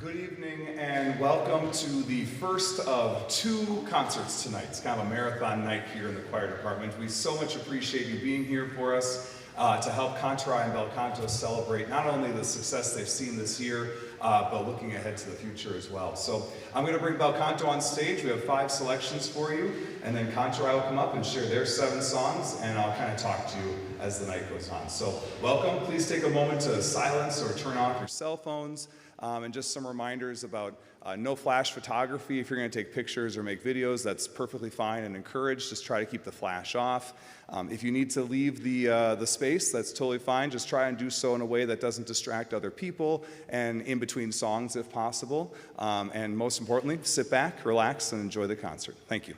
Good evening and welcome to the first of two concerts tonight. It's kind of a marathon night here in the choir department. We so much appreciate you being here for us to help Kantorei and Bel Canto celebrate not only the success they've seen this year, but looking ahead to the future as well. So I'm going to bring Bel Canto on stage. We have 5 selections for you, and then Kantorei will come up and share their 7 songs, and I'll kind of talk to you as the night goes on. So welcome. Please take a moment to silence or turn off your cell phones. And just some reminders about no flash photography. If you're going to take pictures or make videos, that's perfectly fine and encouraged. Just try to keep the flash off. If you need to leave the space, that's totally fine. Just try and do so in a way that doesn't distract other people and in between songs if possible. And most importantly, sit back, relax, and enjoy the concert. Thank you.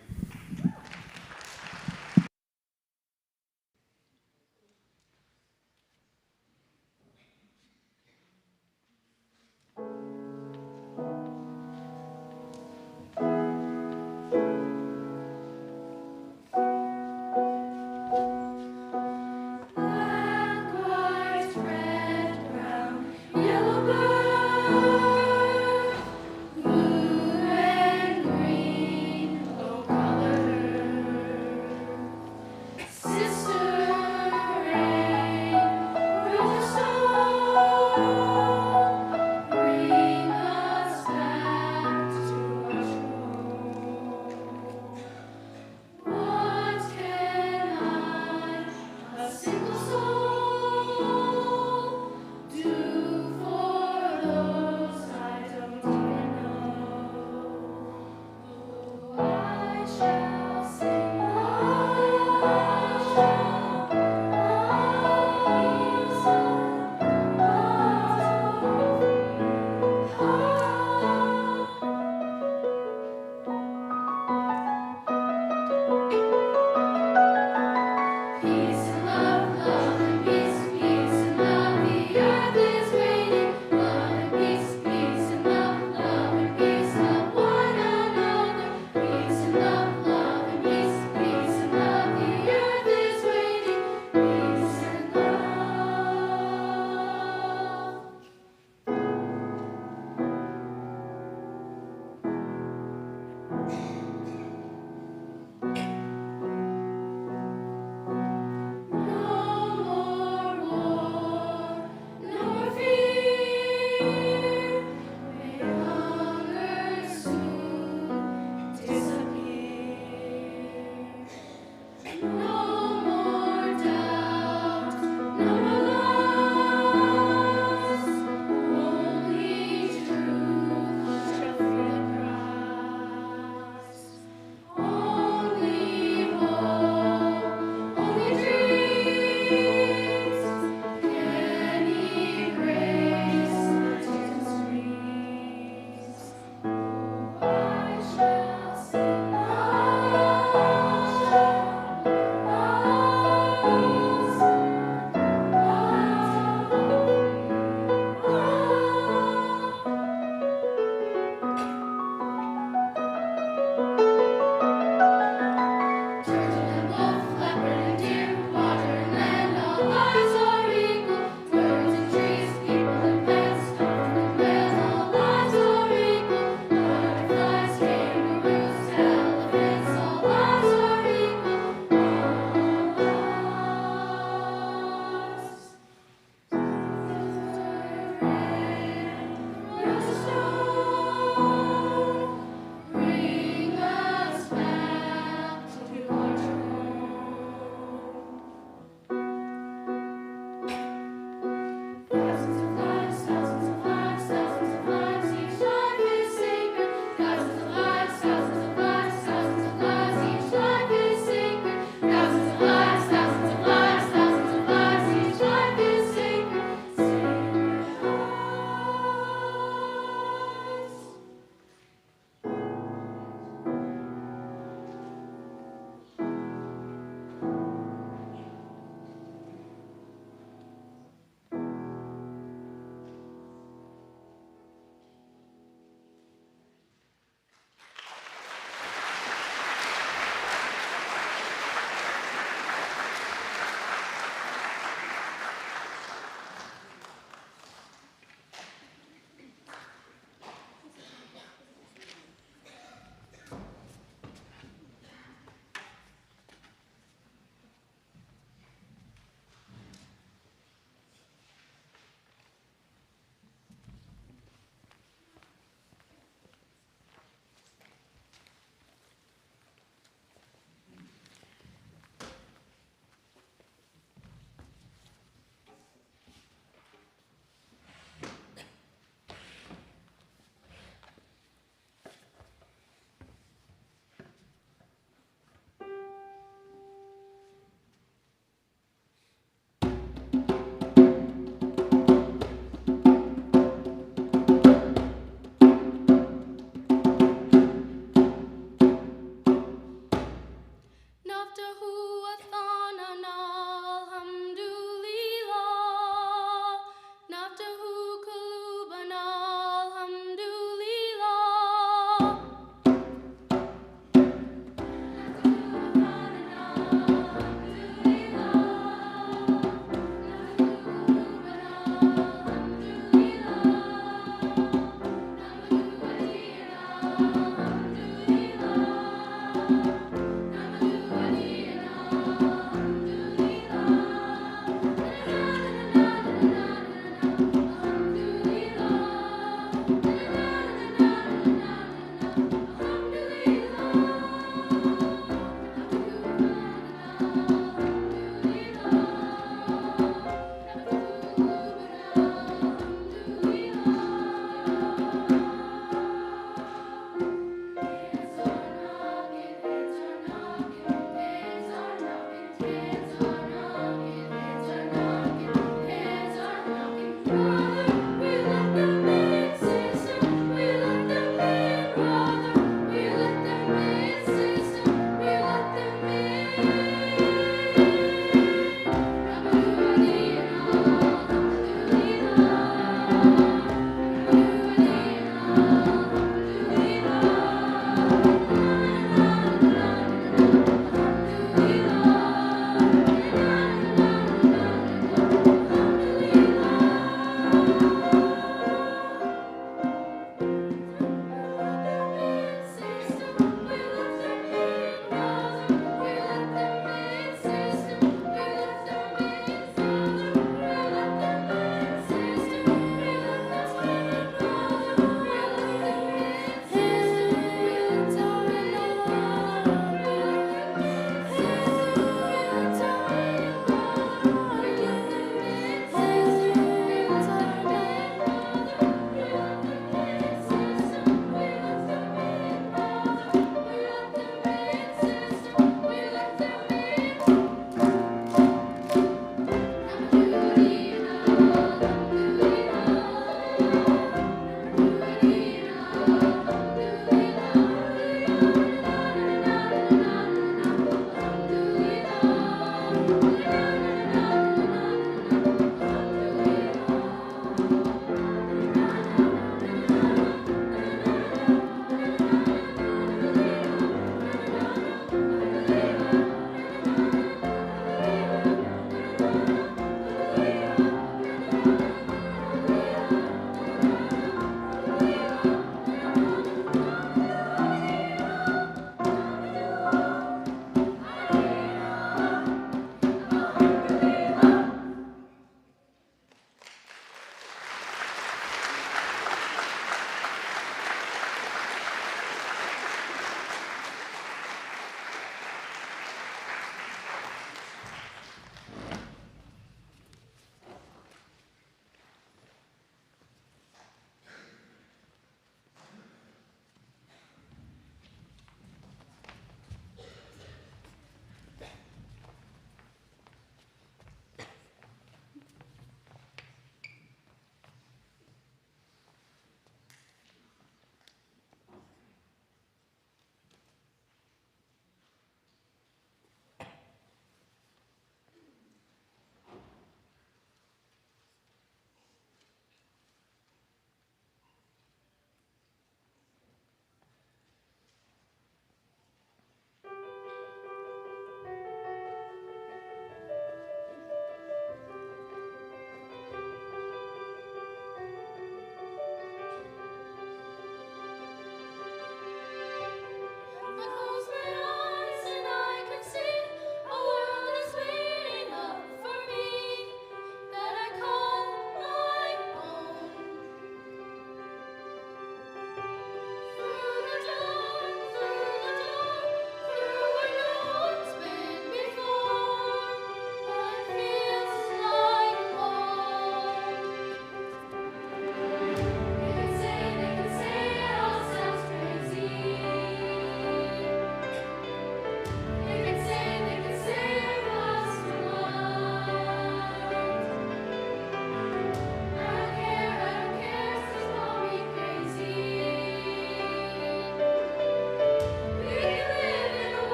Blue and green, oh, color.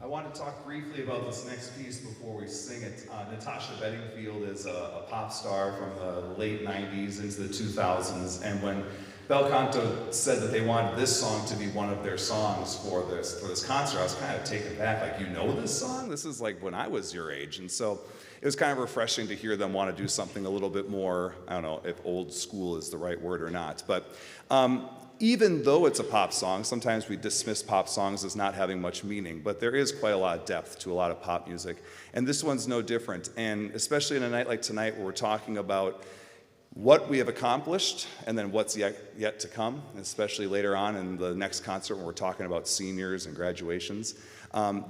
I want to talk briefly about this next piece before we sing it. Natasha Bedingfield is a pop star from the late 90s into the 2000s, and when Bel Canto said that they wanted this song to be one of their songs for this concert, I was kind of taken back, like, you know this song? This is like when I was your age. And so it was kind of refreshing to hear them want to do something a little bit more, I don't know if old school is the right word or not, but even though it's a pop song, sometimes we dismiss pop songs as not having much meaning, but there is quite a lot of depth to a lot of pop music. And this one's no different. And especially in a night like tonight where we're talking about what we have accomplished and then what's yet to come, especially later on in the next concert when we're talking about seniors and graduations.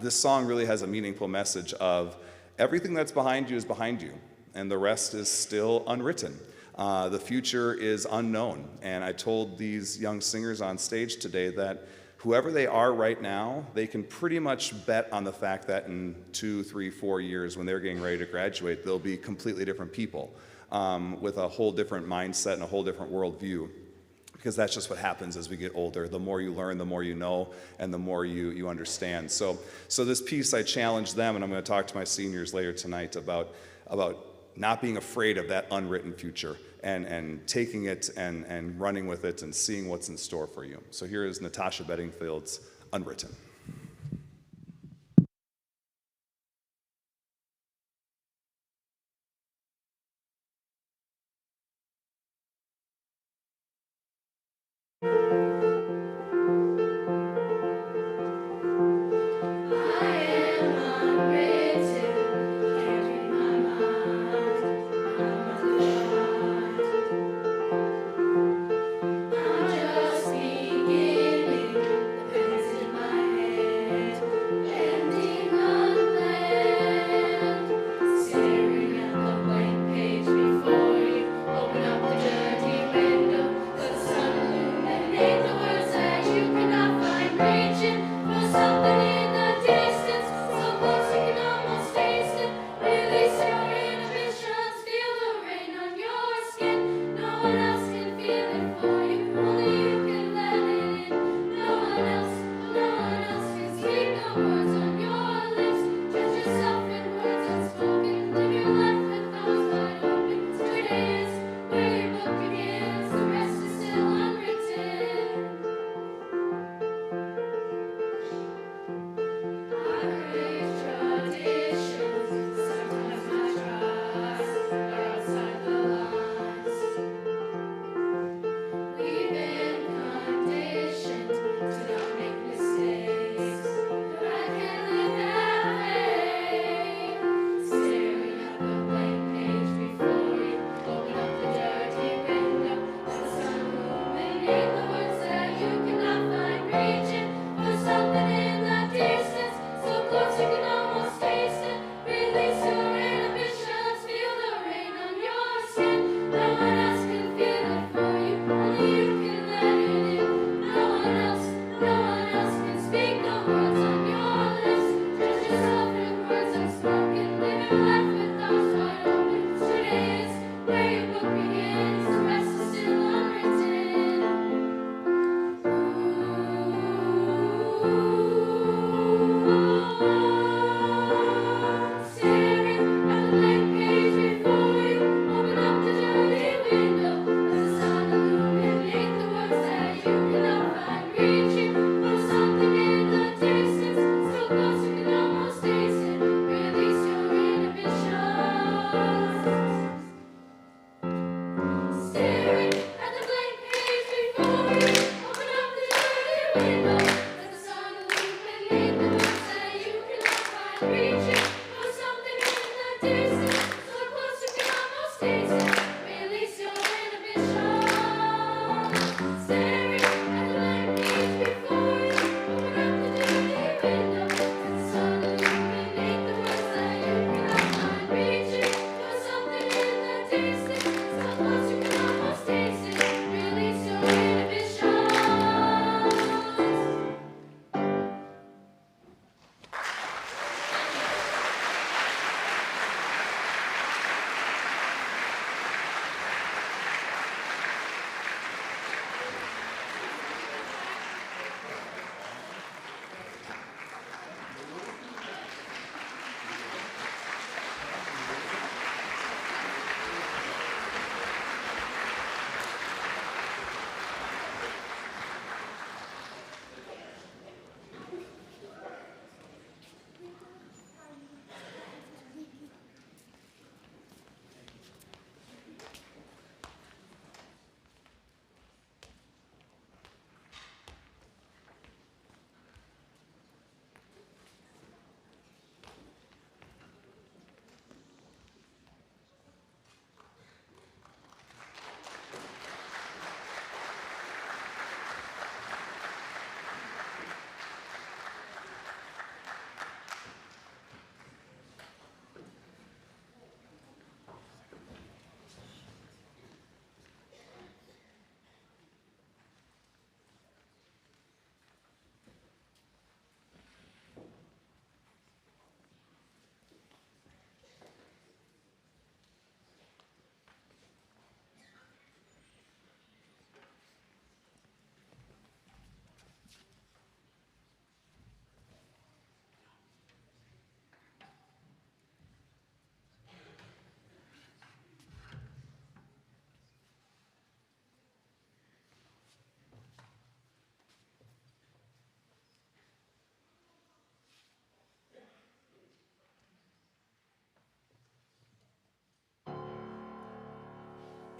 This song really has a meaningful message of everything that's behind you is behind you, and the rest is still unwritten. The future is unknown, and I told these young singers on stage today that whoever they are right now, they can pretty much bet on the fact that in 2, 3, 4 years when they're getting ready to graduate, they'll be completely different people with a whole different mindset and a whole different worldview, because that's just what happens as we get older. The more you learn, the more you know, and the more you understand. So this piece, I challenge them, and I'm going to talk to my seniors later tonight about not being afraid of that unwritten future and taking it and running with it and seeing what's in store for you. So here is Natasha Bedingfield's Unwritten. I'm just beginning, the pen's in my hand.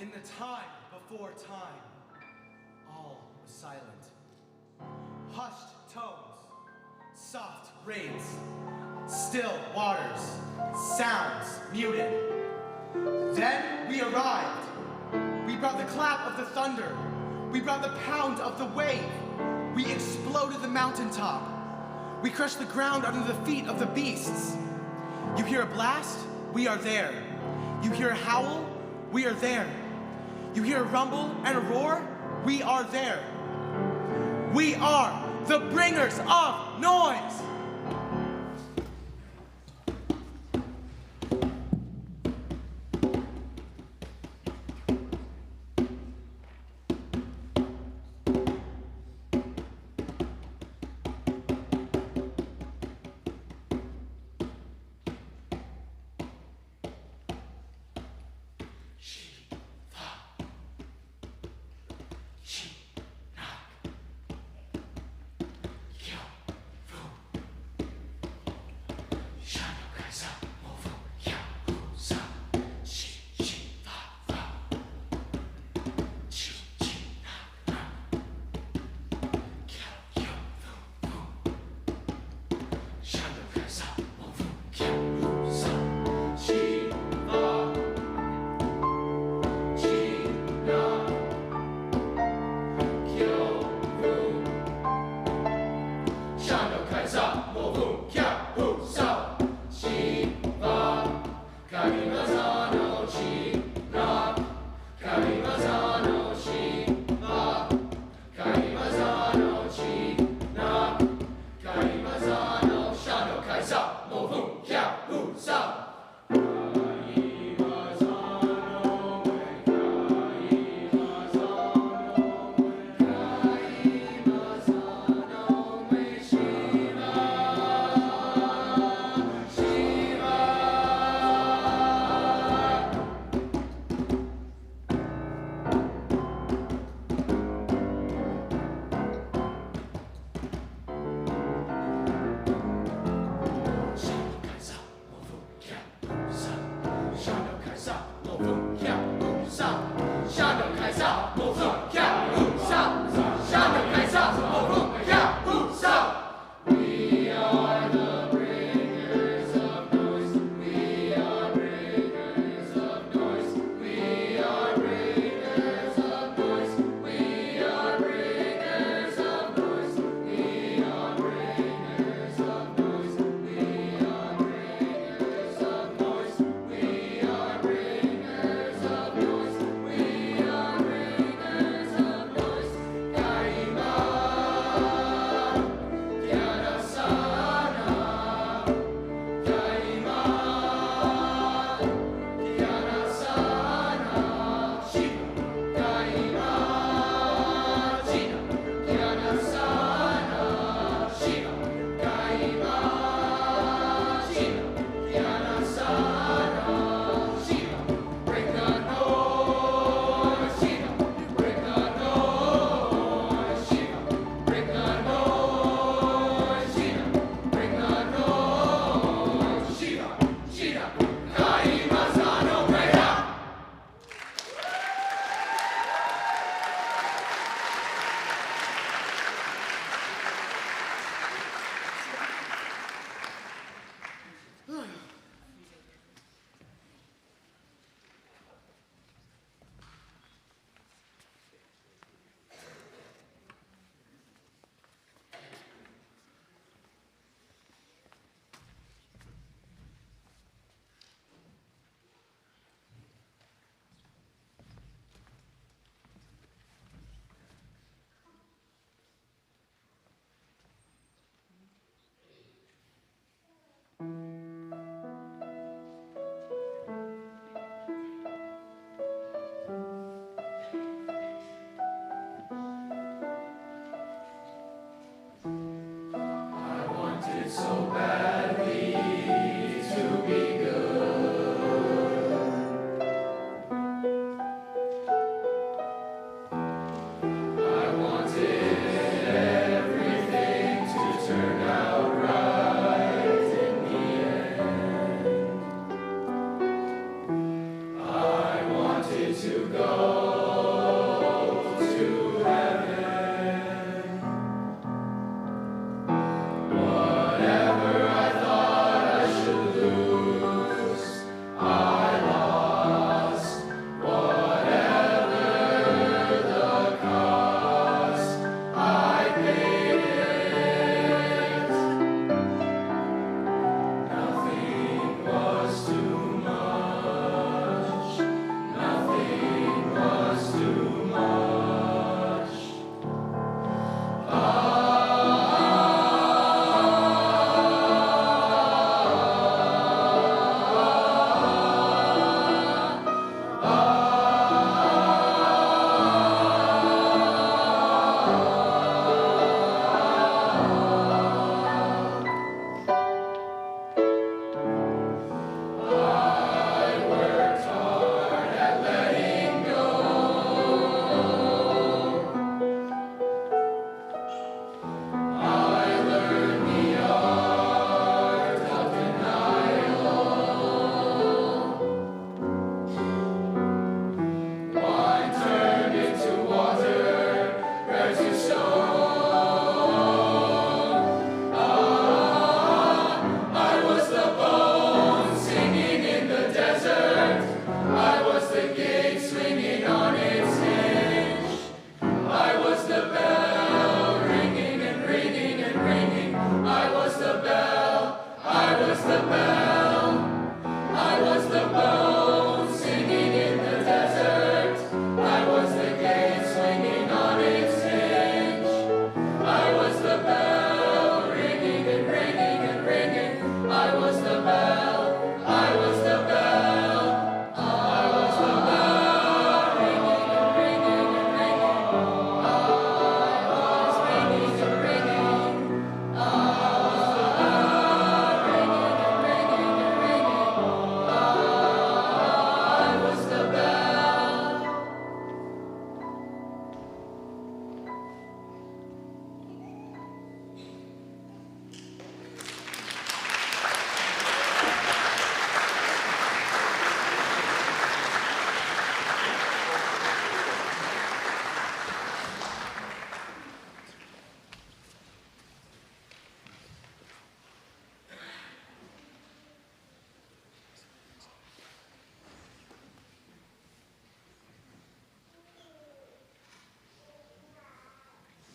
In the time before time, all was silent. Hushed tones, soft rains, still waters, sounds muted. Then we arrived. We brought the clap of the thunder. We brought the pound of the wave. We exploded the mountaintop. We crushed the ground under the feet of the beasts. You hear a blast? We are there. You hear a howl? We are there. You hear a rumble and a roar? We are there. We are the bringers of noise.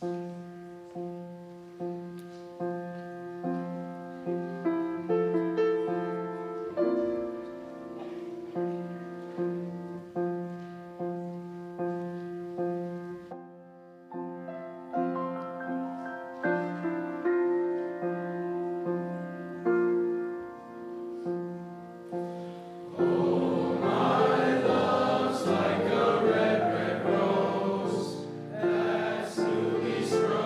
Like a red, red rose that's newly sprung.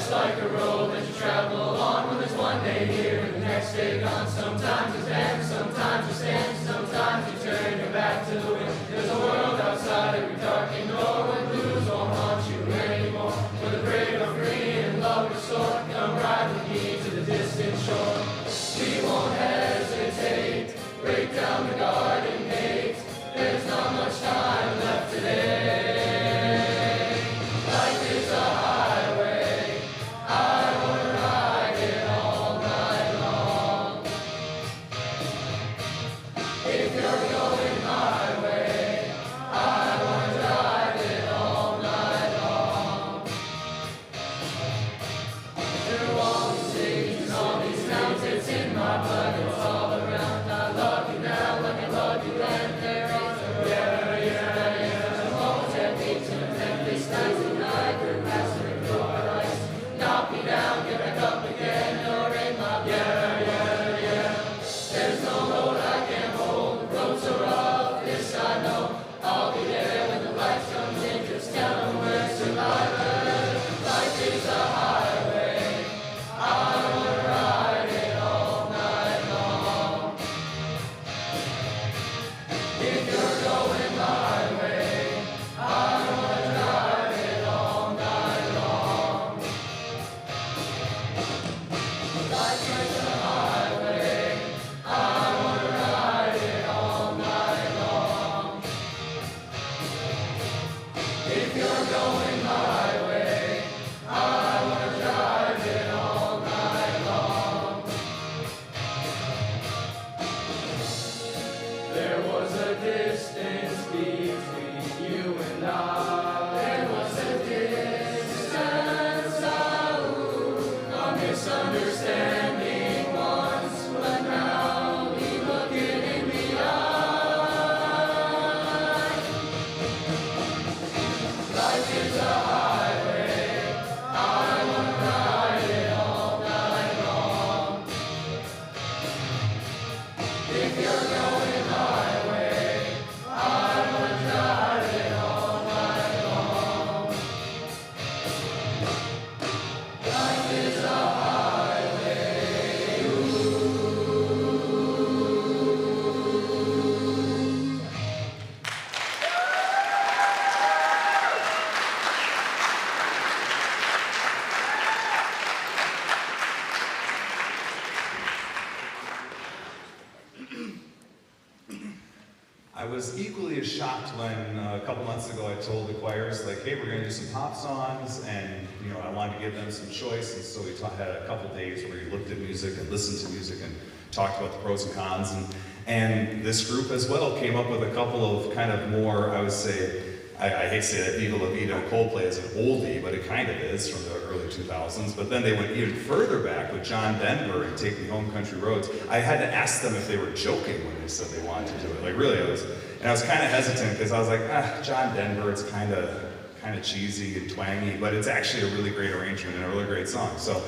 like a road that you travel along. When there's one day here and the next day gone. Sometimes you dance, sometimes you stand, sometimes you turn your back to the wind. There's a world outside every darkened door when blues won't haunt you anymore. For the brave are free and love restored. Come ride with me to the distant shore. We won't hesitate, break down the garden gate. There's not much time left today. Life is a highway, I wanna ride it all night long. If you're going my way, I wanna drive it all night long. Through all these cities, all these towns, it's in my blood, it's all around. I love you now, let me love you then. There is a the moment that beats in the tempest nights and night, your past and your ice. Knock me down, get back up again, you're in my blood. There's no road I can't hold, the roads are rough, this I know. I'll be there when the light comes in, just tell them we're survivors. Life is a highway, I wanna ride it all night long. If you're going my way, I wanna drive it all night long. Life's like a highway, I wanna ride it all night long. If you're going my way, I wanna drive it all night long. There was a distance between you and I. There was a distance, a misunderstanding once, but now we look it in the eye. Life is a highway, I wanna ride it all night long. If you're going my way, I wanna drive it all night long. Life is a highway. I was equally as shocked when a couple months ago I told the choirs, like, hey, we're going to do some pop songs, and I wanted to give them some choice, and so we had a couple days where we looked at music and listened to music and talked about the pros and cons, and this group as well came up with a couple of kind of more, I would say, I hate to say that Viva La Vida and Coldplay is an oldie, but it kind of is from the early 2000s. But then they went even further back with John Denver and Take Me Home Country Roads. I had to ask them if they were joking when they said they wanted to do it. Like really, I was kind of hesitant because I was like, John Denver, it's kind of cheesy and twangy, but it's actually a really great arrangement and a really great song. So,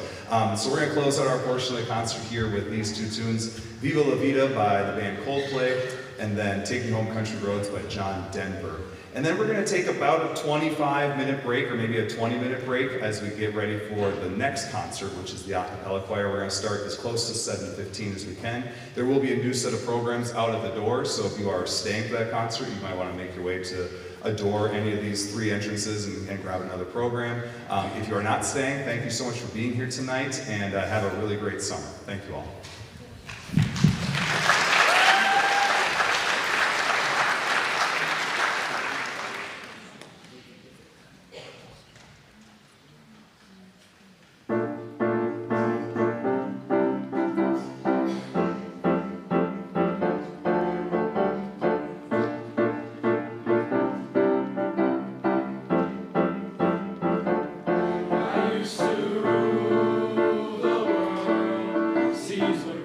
so we're gonna close out our portion of the concert here with these two tunes: Viva La Vida by the band Coldplay, and then Take Me Home Country Roads by John Denver. And then we're going to take about a 25-minute break, or maybe a 20-minute break, as we get ready for the next concert, which is the a cappella choir. We're going to start as close to 7:15 as we can. There will be a new set of programs out at the door, so if you are staying for that concert, you might want to make your way to a door, any of these three entrances, and grab another program. If you are not staying, thank you so much for being here tonight, and have a really great summer. Thank you all. I used to rule the world, seize the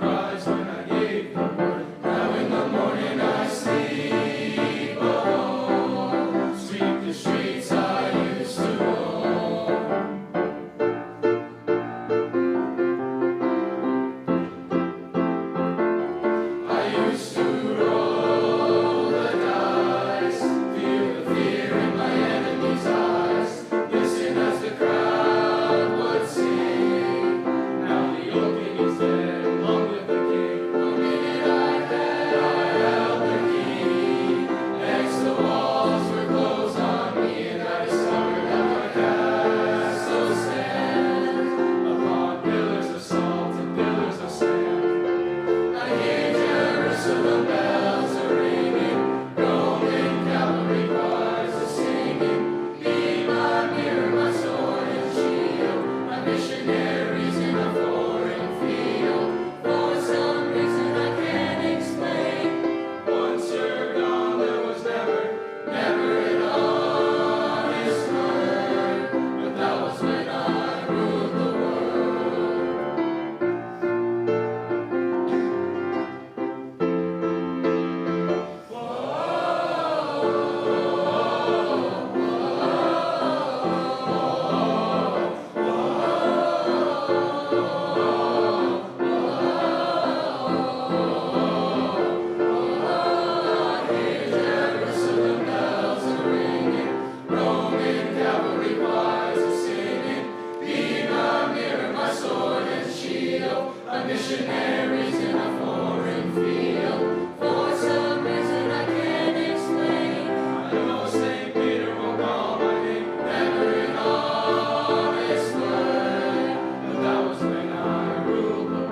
missionaries in a foreign field. For some reason I can't explain, I know St. Peter won't call my name, never in all this way. But that was when I ruled the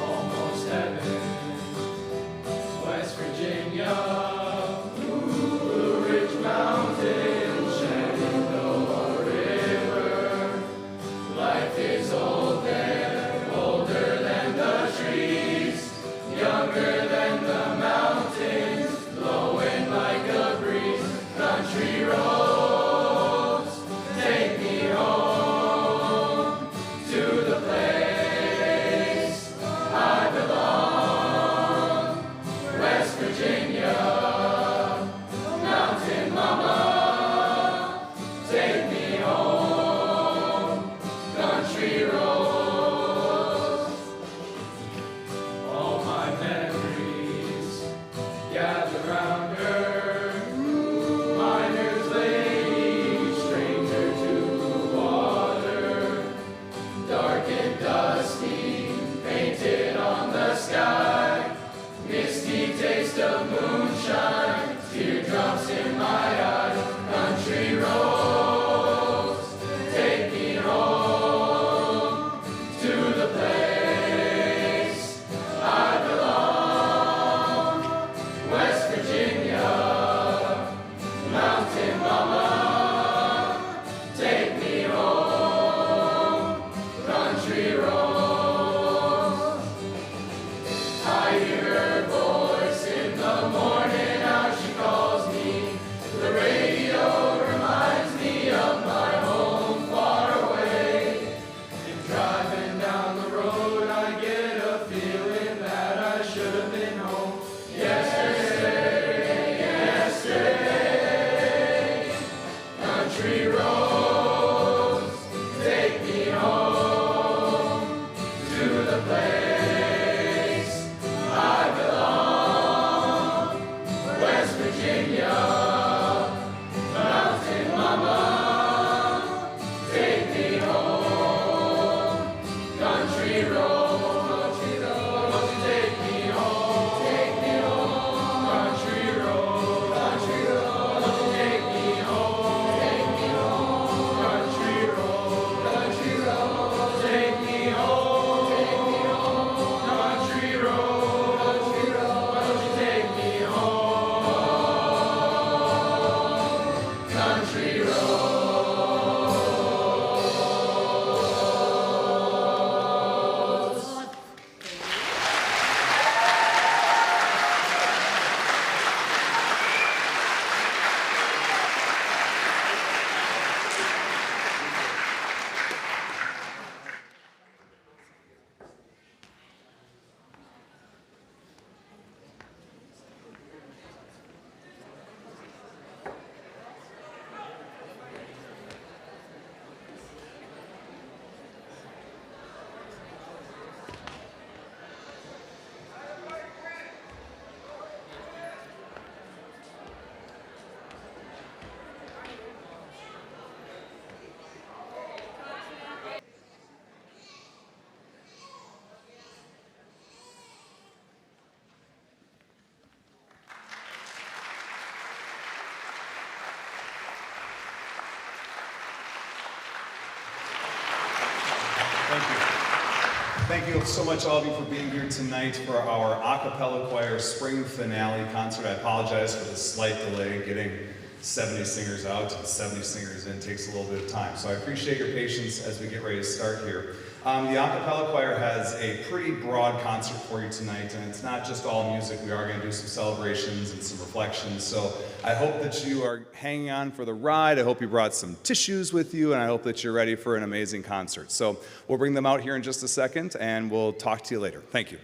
almost heaven, West Virginia, Blue Ridge Mountain, Shenandoah River. Life is old there, older than the trees, younger than the mountains, blowing like a breeze. Country roads, take me home to the place I belong. West Virginia, mountain mama, take me home. Country roads, all my memories gather round her. Miner's lady, stranger to the water, dark and dusty, painted on the sky. Misty taste of moonshine, teardrops in my eyes. Country roads, take me home to the place I belong. West Virginia, mountain mama, take me home. Country roads, I hear her voice in the morning, how she calls me. The radio reminds me of my home far away. And driving down the road, I get a feeling that I should have been home yesterday, yesterday. Country roads, take me home to the place I belong. West Virginia, mountain mama, take me home. Country roads, take me home. Take me home. Country roads, take me home. Take me home. Country roads, take me home. Take me home. Country roads, take me home. Country roads. Thank you. Thank you so much, all of you, for being here tonight for our a cappella choir spring finale concert. I apologize for the slight delay in getting 70 singers out and 70 singers in takes a little bit of time. So I appreciate your patience as we get ready to start here. The a cappella choir has a pretty broad concert for you tonight, and it's not just all music. We are going to do some celebrations and some reflections. So I hope that you are hanging on for the ride. I hope you brought some tissues with you, and I hope that you're ready for an amazing concert. So we'll bring them out here in just a second, and we'll talk to you later. Thank you.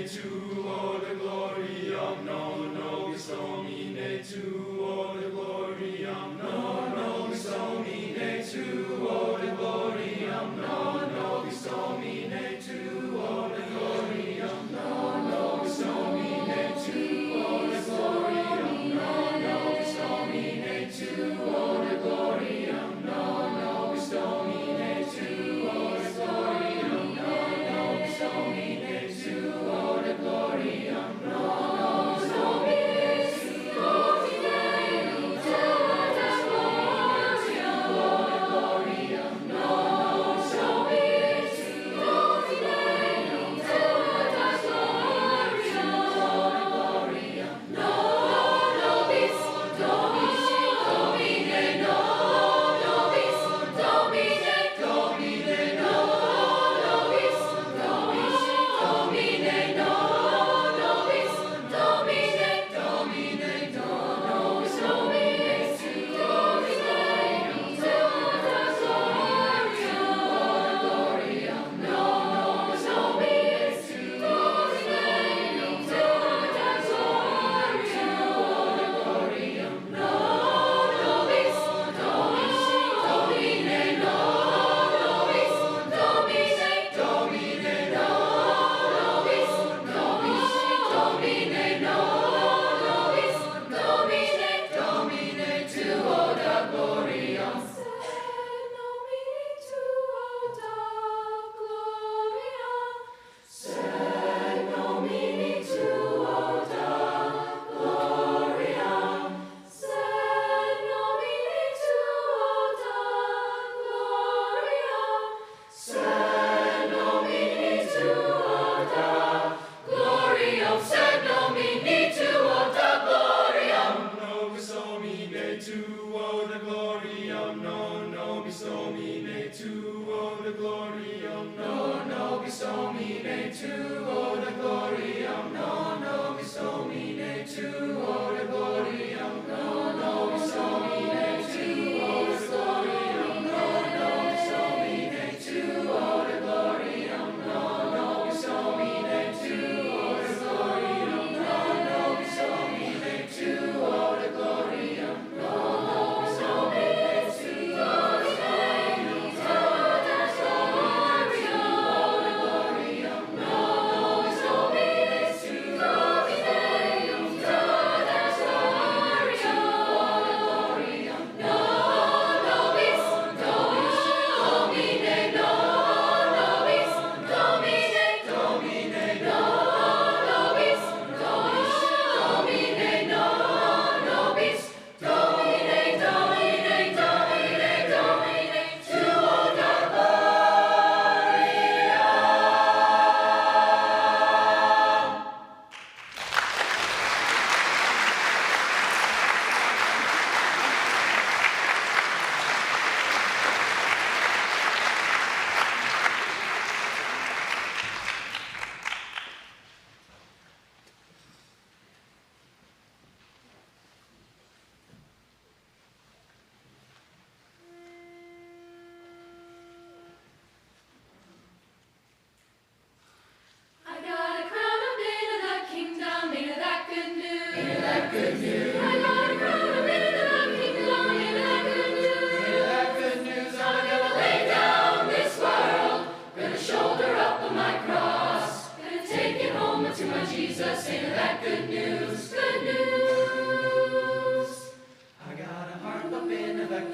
tuo de gloriam, non nobis Domine tuo de gloriam, non nobis Domine tuo de gloriam, non nobis Domine tuo de gloriam, non nobis Domine tuo de gloriam, non nobis Domine tuo de gloriam, non nobis Domine tuo de gloriam, non nobis Domine tuo de gloriam, non nobis Domine tuo de gloriam, non nobis Domine tuo de gloriam, non nobis Domine tuo de gloriam, non nobis Domine tuo de gloriam, non nobis Domine tuo de gloriam, non nobis Domine tuo de gloriam, non nobis Domine tuo de gloriam, non nobis Domine tuo de gloriam, Domine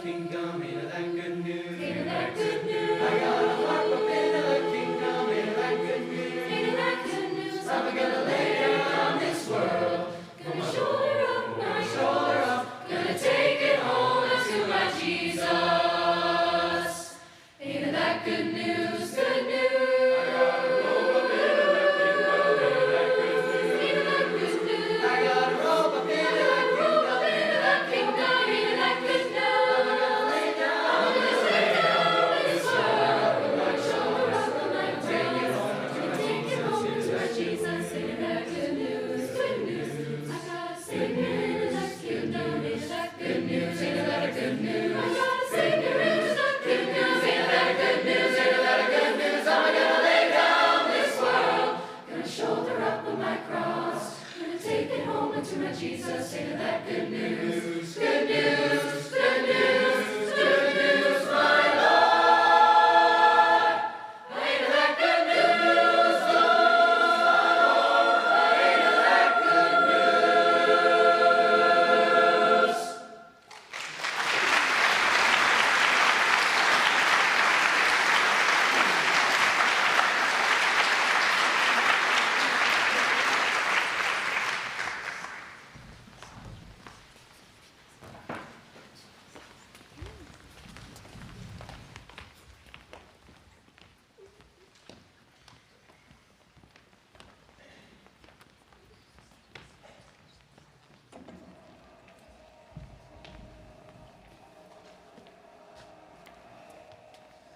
kingdom, into that good news. Into that good news. I got a harp up into the kingdom, into that good news. Into that good news. I'm gonna lay down this world. Gonna shoulder up my Shoulder cross. up. Gonna take it home to my Jesus. Into that good news, good news. Into that good news. I got a robe up into that kingdom, Into that kingdom, into that good news. I'm gonna lay down this Shoulder up my cross. Take it home to my Jesus. Into that good news, good news. I got a Savior into that kingdom, into that good news, into that good news. I got a Savior into that kingdom, into that good news, into that good news. I'm gonna lay down this world, gonna shoulder up on my cross, gonna take it home to my Jesus. Into that good news, good news, good news, good news, my Lord. Into that good news, Lord. Into that good news.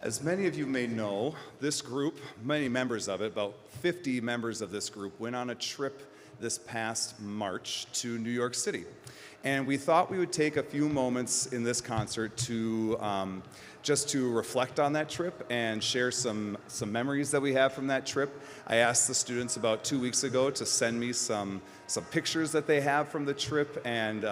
As many of you may know, this group, many members of it, about 50 members of this group, went on a trip this past March to New York City. And we thought we would take a few moments in this concert to just to reflect on that trip and share some memories that we have from that trip. I asked the students about 2 weeks ago to send me some pictures that they have from the trip, and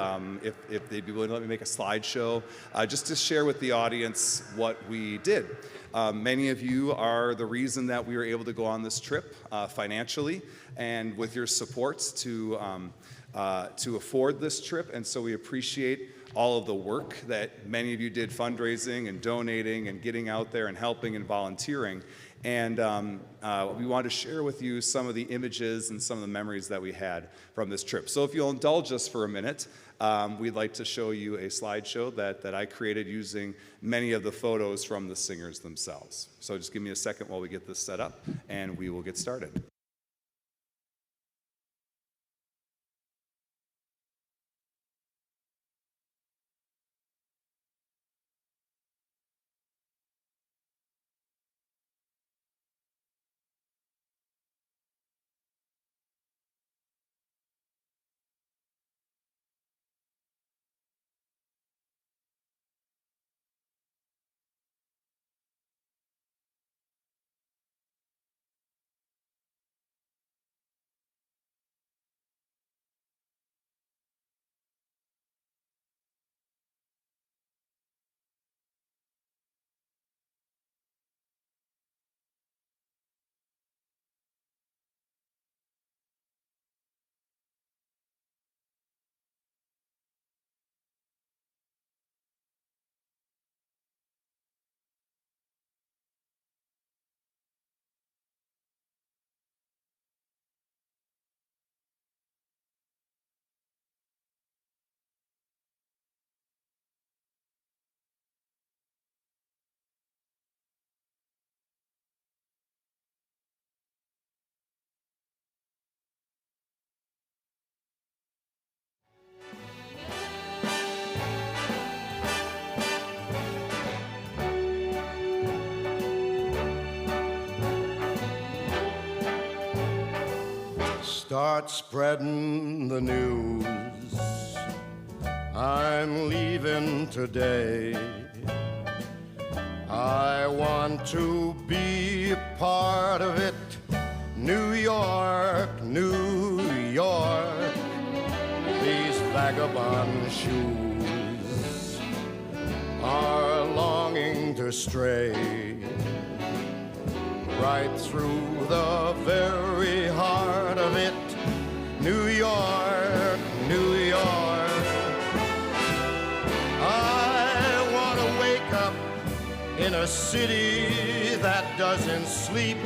if they'd be willing to let me make a slideshow, just to share with the audience what we did. Many of you are the reason that we were able to go on this trip financially and with your supports to afford this trip, and so we appreciate all of the work that many of you did fundraising and donating and getting out there and helping and volunteering. And we want to share with you some of the images and some of the memories that we had from this trip. So if you'll indulge us for a minute, we'd like to show you a slideshow that I created using many of the photos from the singers themselves. So just give me a second while we get this set up, and we will get started. Start spreading the news. I'm leaving today. I want to be a part of it. New York, New York. These vagabond shoes are longing to stray right through the very heart of it. New York, New York. I want in a city that doesn't sleep,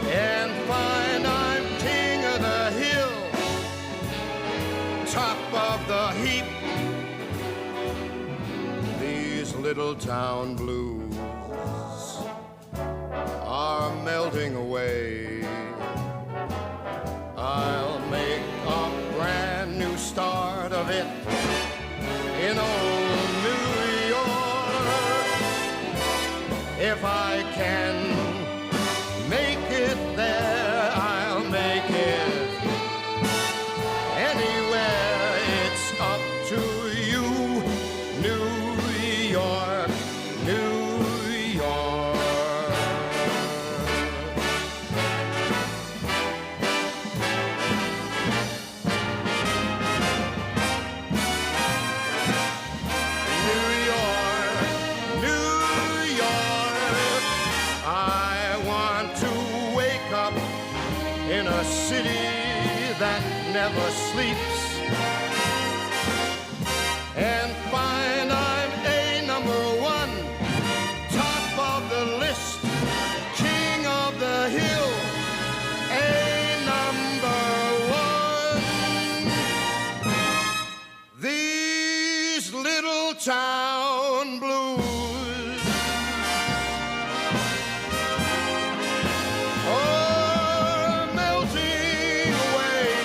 and find I'm king of the hill, top of the heap. These little town blues are melting away. I'll make a brand new start of it in old New York. If I can make it there, I'll make it anywhere. It's up to you, New York, New York. New York, New York. I want to wake up in a city that never sleeps and find I'm a number one, top of the list, king of the hill, a number one. These little town blues are melting away.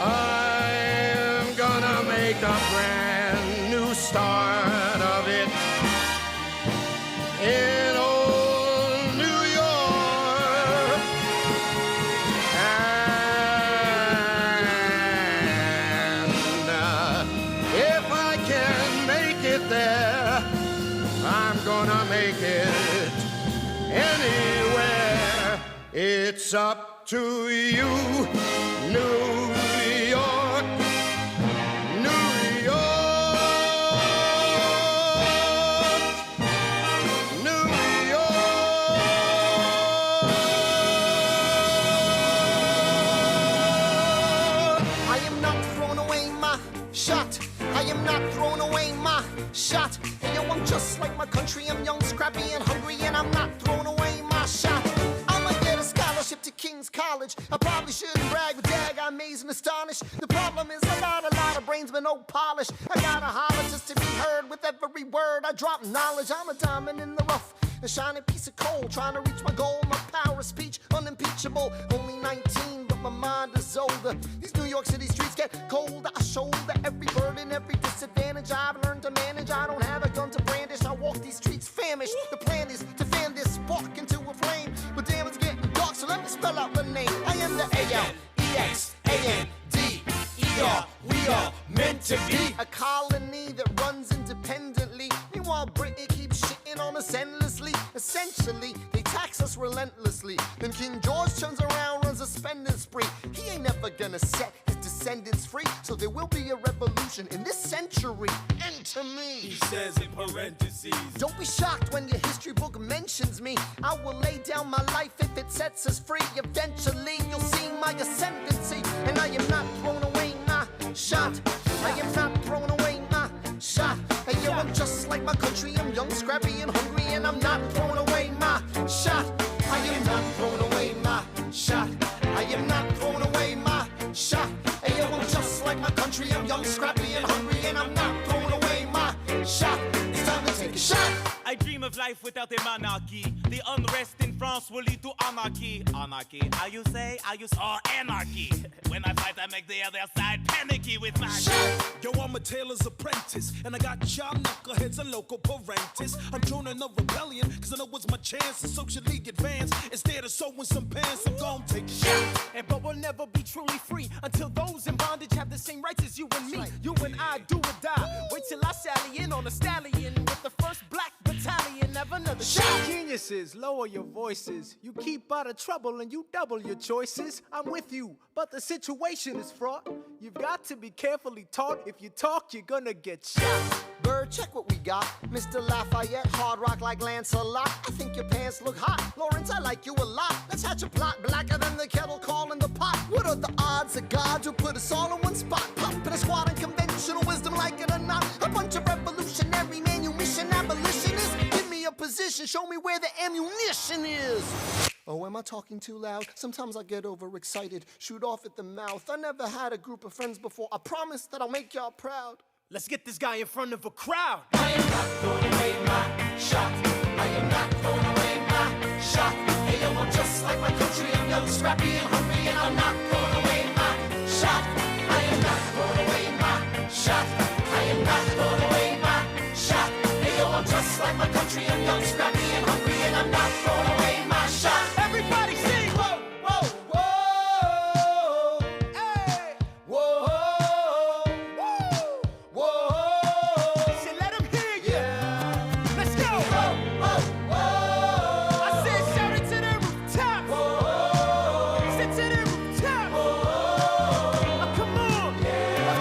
I'm gonna make a brand new start of it in old New York. And if I can make it there, I'm gonna make it anywhere. It's up to you, New York, New York, New York. I am not throwing away my shot. I am not throwing away my shot. Hey, yo, I'm just like my country. I'm young, scrappy, and hungry, and I'm not throwing away my shot. I'ma get a scholarship to King's College. I probably shouldn't brag, but dag, I'm amazed and astonished. The problem is I got a lot of brains, but no polish. I gotta holler just to be heard with every word. I drop knowledge. I'm a diamond in the rough, a shining piece of coal, trying to reach my goal. My power of speech, unimpeachable. Only 19, but my mind is older. These New York City streets get colder. I shoulder every burden, every disadvantage I've learned to manage. I don't have a gun to brandish. I walk these streets famished. The plan is to fan this spark into a flame. But damn, it's getting dark, so let me spell out the name. I am the A-L-E-X-A-N-D-E-R. We are meant to be a colony that runs independently. Meanwhile, Britain keeps shitting on us endlessly. Essentially, they tax us relentlessly. Then King George turns around, runs a spending spree. He ain't never gonna set his descendants free. So there will be a revolution in this century. Enter me. He says in parentheses. Don't be shocked when your history book mentions me. I will lay down my life if it sets us free. Eventually, you'll see my ascendancy. And I am not throwing away my shot. I am not throwing away my shot. Hey, yo, I'm just like my country. I'm young, scrappy, and hungry, and I'm not throwing away my shot. I am not throwing away my shot. I am not throwing away my shot. Hey, yo, I'm just like my country. I'm young, scrappy, and hungry, and I'm not throwing away my shot. It's time to take a shot. I dream of life without a monarchy. The unrest in France will lead to anarchy. Anarchy, how you say? Or anarchy. When I fight, I make the other side panicky with my Yo, I'm a tailor's apprentice, and I got y'all knuckleheads and local parentis. I'm joining a rebellion, cause I know it's my chance to socially advance. Instead of sewing some pants, I'm gon' take a shot. But we'll never be truly free until those in bondage have the same rights as you and me. You and I do or die. Wait till I sally in on a stallion with the first black battalion. Have another shot. Geniuses, lower your voices. You keep out of trouble and you double your choices. I'm with you, but the situation is fraught. You've got to be carefully taught. If you talk, you're gonna get shot. Bird, check what we got. Mr. Lafayette, hard rock like Lancelot. I think your pants look hot. Lawrence, I like you a lot. Let's hatch a plot blacker than the kettle calling the pot. What are the odds of God who put us all in one spot? Pop in a squad and conventional wisdom like it or not. A bunch of revolutionaries show me where the ammunition is. Oh, am I talking too loud? Sometimes I get overexcited, shoot off at the mouth. I never had a group of friends before. I promise that I'll make y'all proud. Let's get this guy in front of a crowd. I am not throwing away my shot. I am not throwing away my shot. Hey, yo, I'm just like my country. I'm young, scrappy, and hungry, and I'm not throwing away my shot. I am not throwing away my shot. I am not throwing away my shot. Hey, yo, I'm just like my country. I'm young, scrappy, and hungry, and I'm not throwing away my shot. Everybody sing. Whoa, whoa, whoa. Hey, whoa, whoa, whoa. Say, let him hear you. Let's go. I said shout it to the rooftop. Sit to the rooftop. Oh, come on.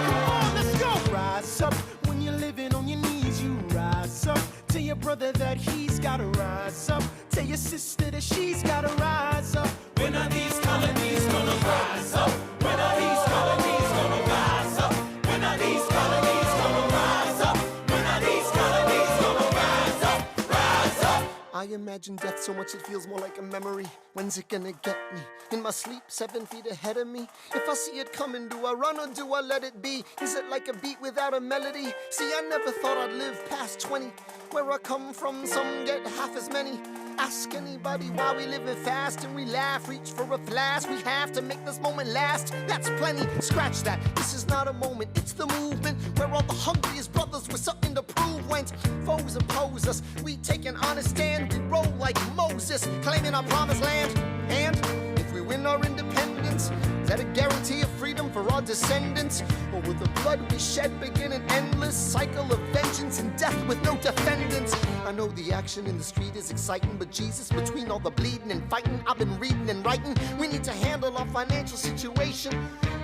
Come on, let's go. Rise up when you're living on your knees. You rise up. Tell your brother that he's gotta rise up. Tell your sister that she's gotta rise up. When are these colonies gonna rise up? When are these colonies gonna rise up? When are these colonies gonna rise up? When are these colonies gonna rise up? Rise up! I imagine death so much it feels more like a memory. When's it gonna get me? In my sleep, 7 feet ahead of me. If I see it coming, do I run or do I let it be? Is it like a beat without a melody? See, I never thought I'd live past 20. Where I come from, some get half as many. Ask anybody why we living fast and we laugh, reach for a flask. We have to make this moment last. That's plenty, scratch that. This is not a moment, it's the movement. Where all the hungriest brothers with something to prove. When foes oppose us, we take an honest stand. We roll like Moses, claiming our promised land. And if we win our independence, is that a guarantee of freedom for our descendants? Or will the blood we shed begin an endless cycle of vengeance and death with no defendants? I know the action in the street is exciting, but Jesus, between all the bleeding and fighting, I've been reading and writing. We need to handle our financial situation.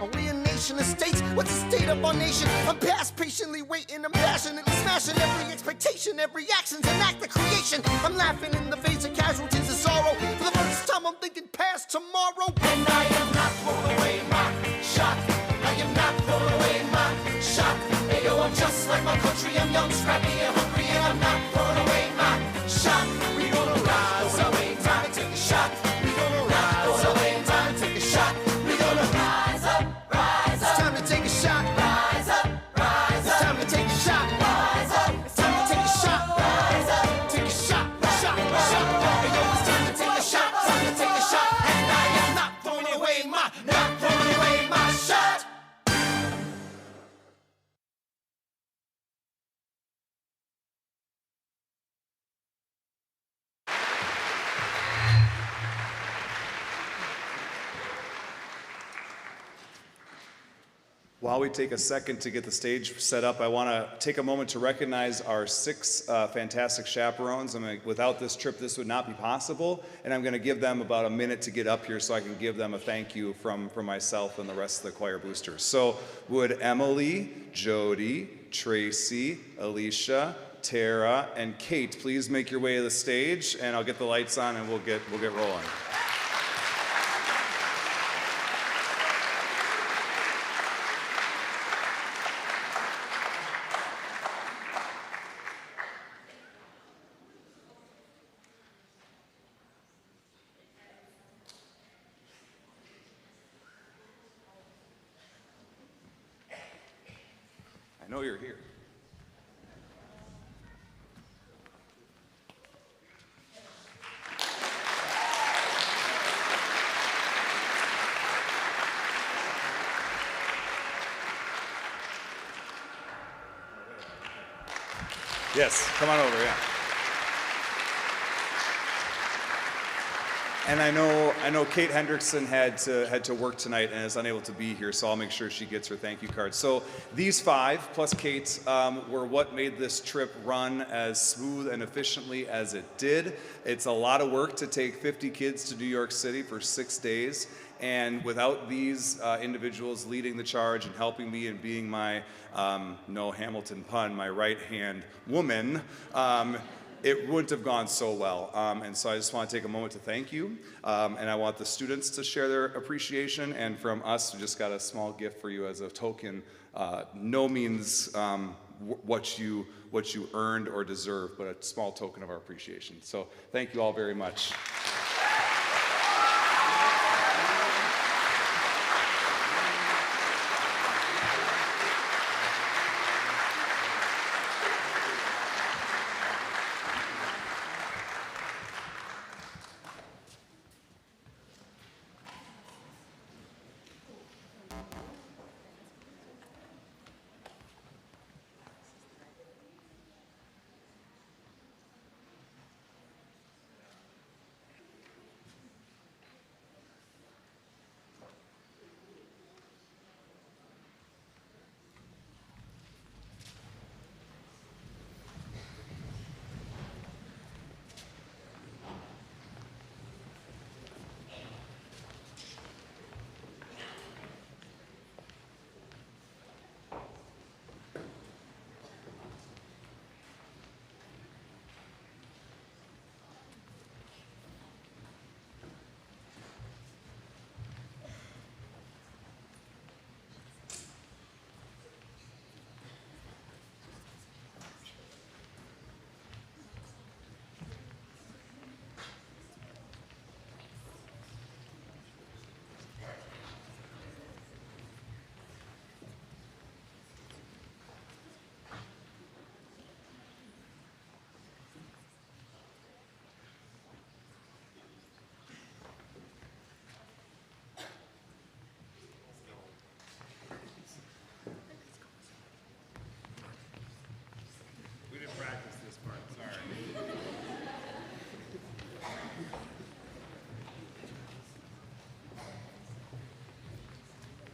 Are we a nation of states? What's the state of our nation? I'm past patiently waiting, I'm passionately smashing every expectation, every action's an act of creation. I'm laughing in the face of casualties of sorrow. For the first time I'm thinking past tomorrow. And I am not throwing away my shot. I am not throwing away my shot. Hey, yo, I'm just like my country. I'm young, scrappy, and hungry, and I'm not throwing away my shot. We gonna rise up, time to take a shot. We gonna rise up, time to take a shot. We gonna rise up, rise up. It's time to take a shot. Rise up, rise It's up. time to take a shot. Rise up, It's time to take a shot. rise up. Take a shot, shot, shot. Hey, yo, it's time to take a shot, time to take a shot. And I am not throwing away my shot. While we take a second to get the stage set up, I want to take a moment to recognize our 6 fantastic chaperones. Without this trip, this would not be possible, and I'm going to give them about a minute to get up here so I can give them a thank you from myself and the rest of the choir boosters. So would Emily, Jody, Tracy, Alicia, Tara, and Kate please make your way to the stage, and I'll get the lights on and we'll get rolling. I know you're here. Yes, come on over, yeah. And I know Kate Hendrickson had to work tonight and is unable to be here, so I'll make sure she gets her thank you card. So these 5 plus Kate were what made this trip run as smooth and efficiently as it did. It's a lot of work to take 50 kids to New York City for 6 days, and without these individuals leading the charge and helping me and being my, no Hamilton pun, my right-hand woman, it wouldn't have gone so well. And so I just want to take a moment to thank you. And I want the students to share their appreciation. And from us, we just got a small gift for you as a token. No means what you earned or deserve, but a small token of our appreciation. So thank you all very much.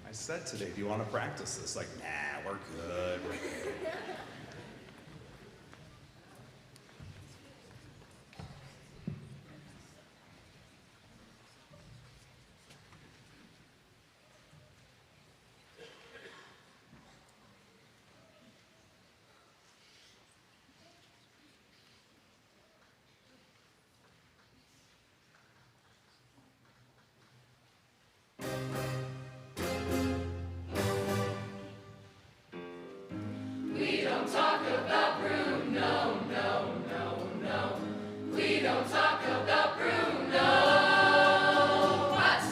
I said today, do you want to practice this? Like, nah, we're good. We're good. We don't talk about Bruno, no, no, no. We don't talk about Bruno. But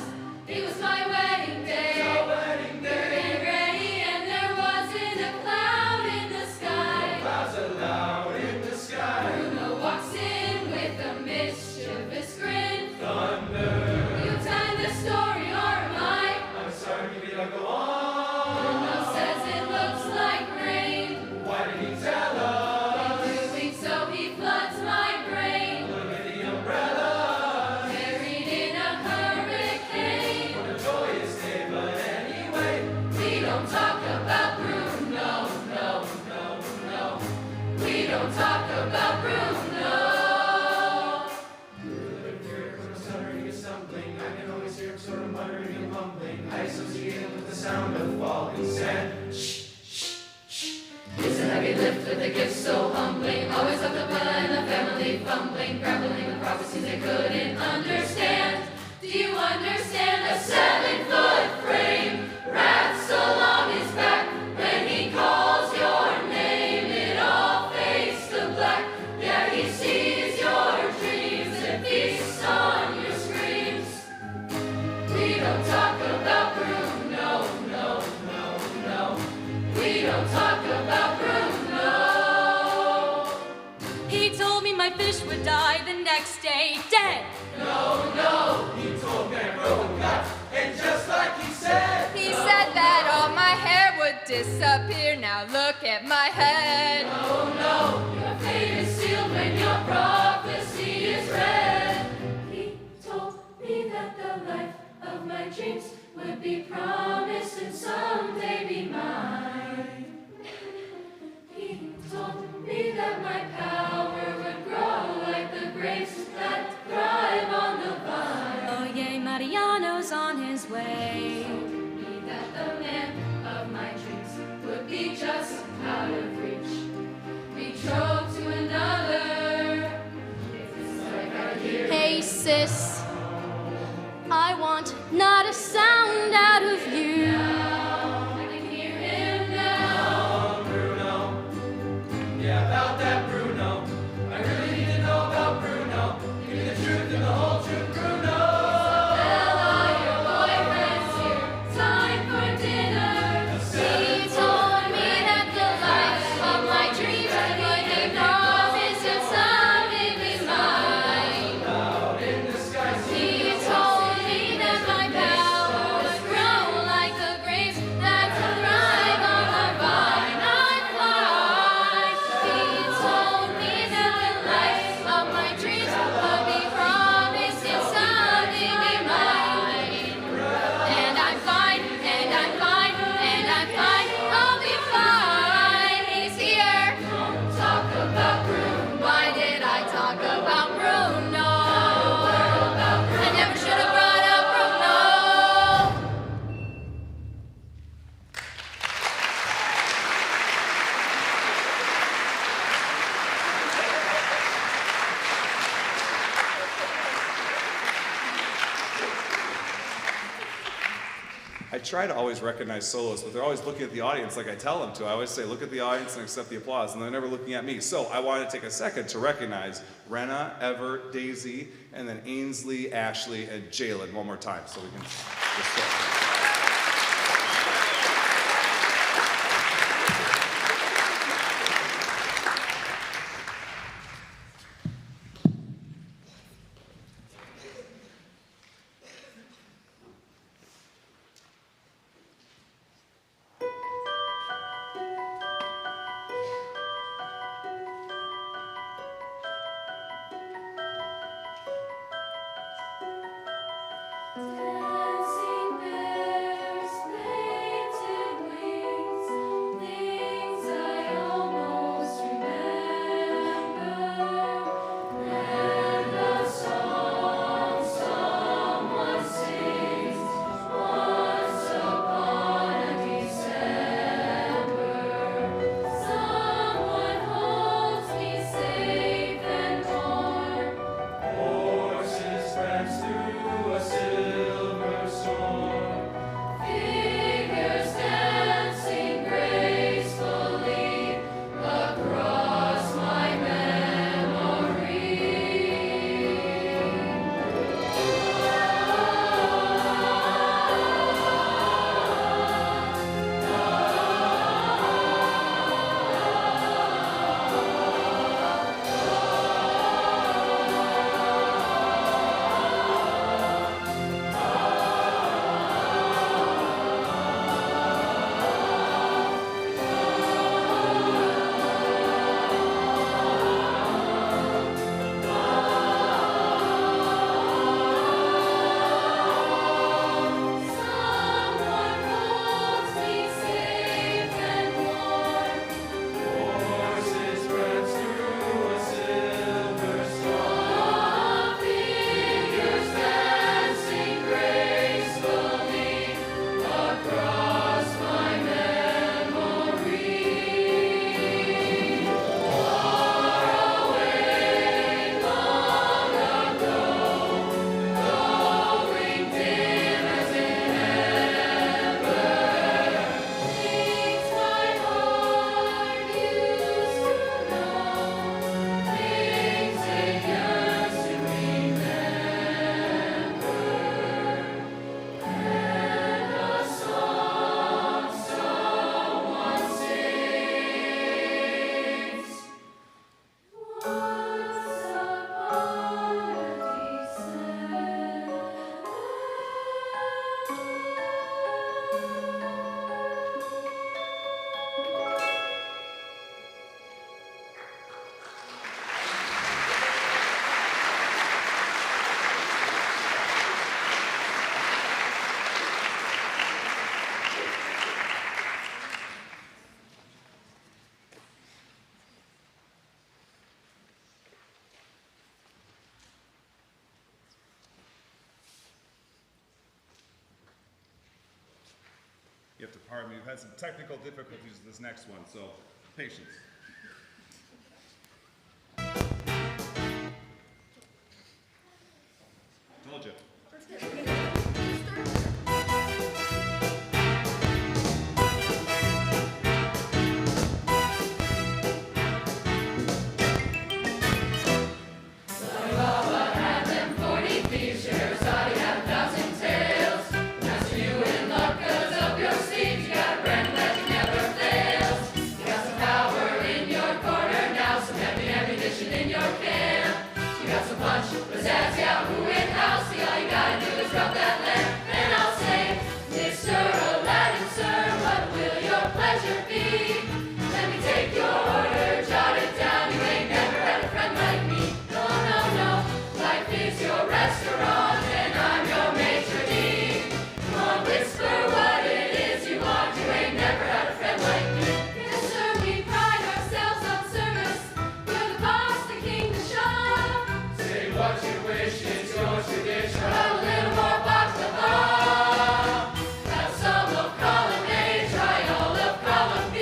it was my wedding day. Our wedding day. And ready, and there wasn't a cloud in the sky. Clouds allowed in the sky. Bruno walks in with a mischievous grin. Thunder. You tell the story, or am I? I'm sorry, maybe I'll go on. Bruno says it looks like rain. Why did he tell us? Doing so he floods my brain. Look at the umbrella. Buried in a hurricane. What a joyous day, but anyway. We don't talk about Bruno, no, no, no. We don't talk about Bruno. Stuttering is stumbling. I can always hear him sort of muttering and mumbling. I associate him with the sound of falling sand. Shh, shh, shh. It's a heavy lift with a gift so humbling. Always up the Bella and the family fumbling, grappling with prophecies they couldn't understand. Do you understand? A 7-foot frame wraps along his back. When he calls your name, it all fades to black. Yeah, he sees your dreams and feasts on your screams. We don't talk about Bruno, no, no, no. We don't talk about Bruno. He told me my fish would die the next day, dead. No, no, he told me I broke a gut. And just like he said. He said that all my hair would disappear. Now look at my head. No, no. Your fate is sealed when your prophecy is read. He told me that the life of my dreams would be promised and someday be mine. He told me that my power would grow like the grapes that thrive on the vine. Oh yay, Mariano's on his way. He told me that the man of my dreams would be just out of reach, betrothed to another. It's like I hear. Hey sis, I want not a sound out of you. I can hear him now. Bruno. try to always recognize soloists, but they're always looking at the audience like I tell them to. I always say, look at the audience and accept the applause, and they're never looking at me. So I wanted to take a second to recognize Renna, Ever, Daisy, and then Ainsley, Ashley, and Jalen one more time, so we can just start. Dancing bears, painted wings, things I almost remember, and the song someone sings once upon a December. Someone holds me safe and warm. Horses prance through a silver storm. Figures dancing gracefully across my memory. Someone holds me safe and warm. Horses prance through a silver storm. Figures dancing gracefully across my memory. Far away, long ago, growing dim as in ember, things my heart used to know, things it yearns to remember, and a song someone sings once upon a December. You have to pardon me, we've had some technical difficulties with this next one, so patience. Told you. Them 40 features, all you have 1,000 tales. Master you in luck 'cause up your sleeves, you got a brand that never fails. You got some power in your corner now, some heavy ammunition in your camp. You got some punch, pizzazz, yahoo, and house. See, all you gotta do is drop that lamp, and I'll say, Mr. Aladdin, sir, what will your pleasure be? Let me take your order, jot it down. You ain't never had a friend like me. No, no, no. Life is your restaurant, and I'm your maitre d'. Come on, whisper what it is you want. You ain't never had a friend like me. Yes, sir, we pride ourselves on service. We're the boss, the king, the shop. Say what you wish, it's your tradition. Have a little more baklava. Have some of column A, try all of column B.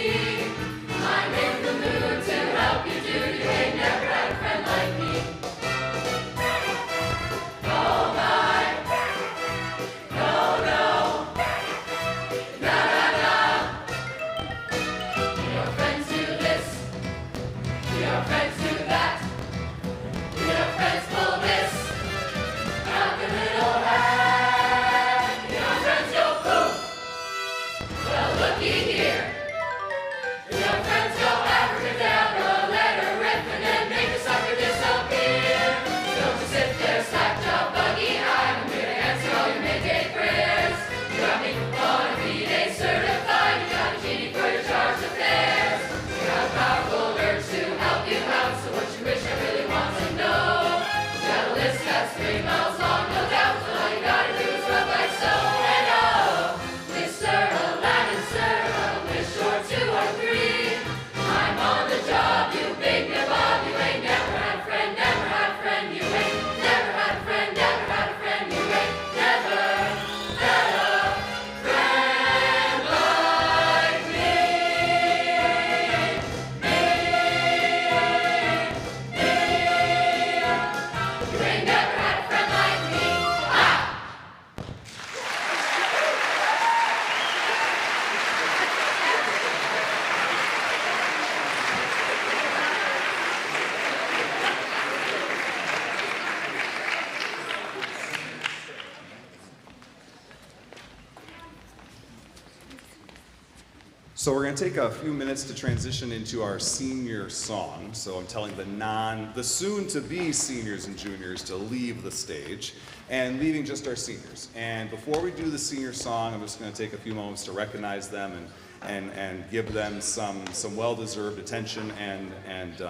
So we're going to take a few minutes to transition into our senior song. So I'm telling the soon-to-be seniors and juniors to leave the stage and leaving just our seniors. And before we do the senior song, I'm just going to take a few moments to recognize them and give them some well-deserved attention and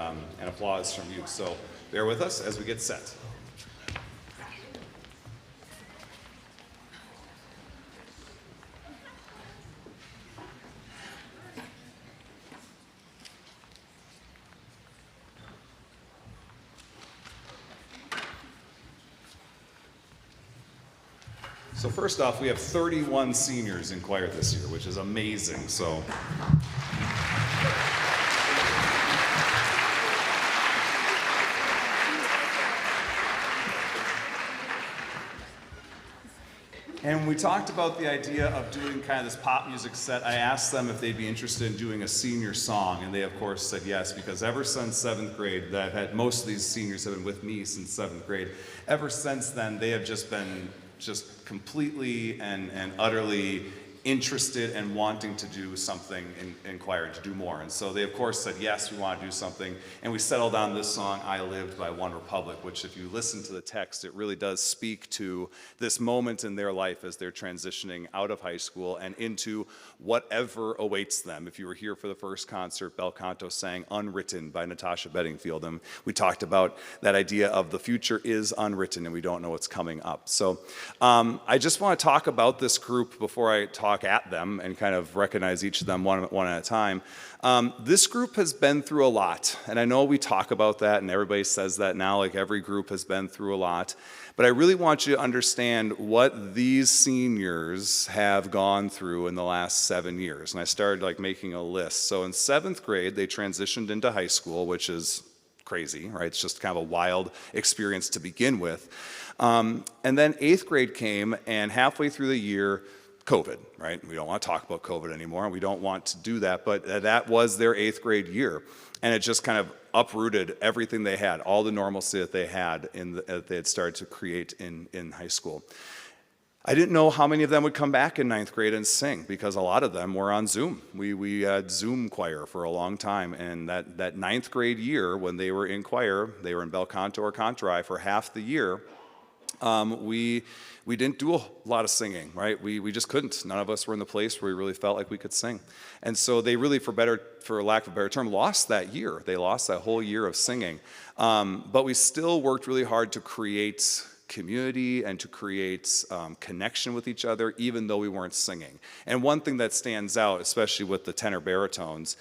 applause from you. So bear with us as we get set. So first off, we have 31 seniors in choir this year, which is amazing. So. And we talked about the idea of doing kind of this pop music set. I asked them if they'd be interested in doing a senior song, and they of course said yes, because ever since 7th grade, that had most of these seniors have been with me since 7th grade. Ever since then, they have just been completely and utterly interested and wanting to do something in choir and to do more. And so they of course said, yes, we want to do something. And we settled on this song, I Lived by One Republic, which if you listen to the text, it really does speak to this moment in their life as they're transitioning out of high school and into whatever awaits them. If you were here for the first concert, Bel Canto sang Unwritten by Natasha Bedingfield. And we talked about that idea of the future is unwritten and we don't know what's coming up. So I just want to talk about this group before I talk at them and kind of recognize each of them one at a time. This group has been through a lot, and I know we talk about that and everybody says that now, like every group has been through a lot, but I really want you to understand what these seniors have gone through in the last 7 years. And I started like making a list. So in 7th grade, they transitioned into high school, which is crazy, right? It's just kind of a wild experience to begin with. And then 8th grade came, and halfway through the year, COVID, right? We don't want to talk about COVID anymore. We don't want to do that, but that was their 8th grade year. And it just kind of uprooted everything they had, all the normalcy that they had that they had started to create in high school. I didn't know how many of them would come back in 9th grade and sing, because a lot of them were on Zoom. We had Zoom choir for a long time, and that 9th grade year when they were in choir, they were in Bel Canto or Kantorei for half the year, we didn't do a lot of singing, right? We just couldn't. None of us were in the place where we really felt like we could sing. And so they really, for lack of a better term, lost that year. They lost that whole year of singing. But we still worked really hard to create community and to create connection with each other, even though we weren't singing. And one thing that stands out, especially with the tenor baritones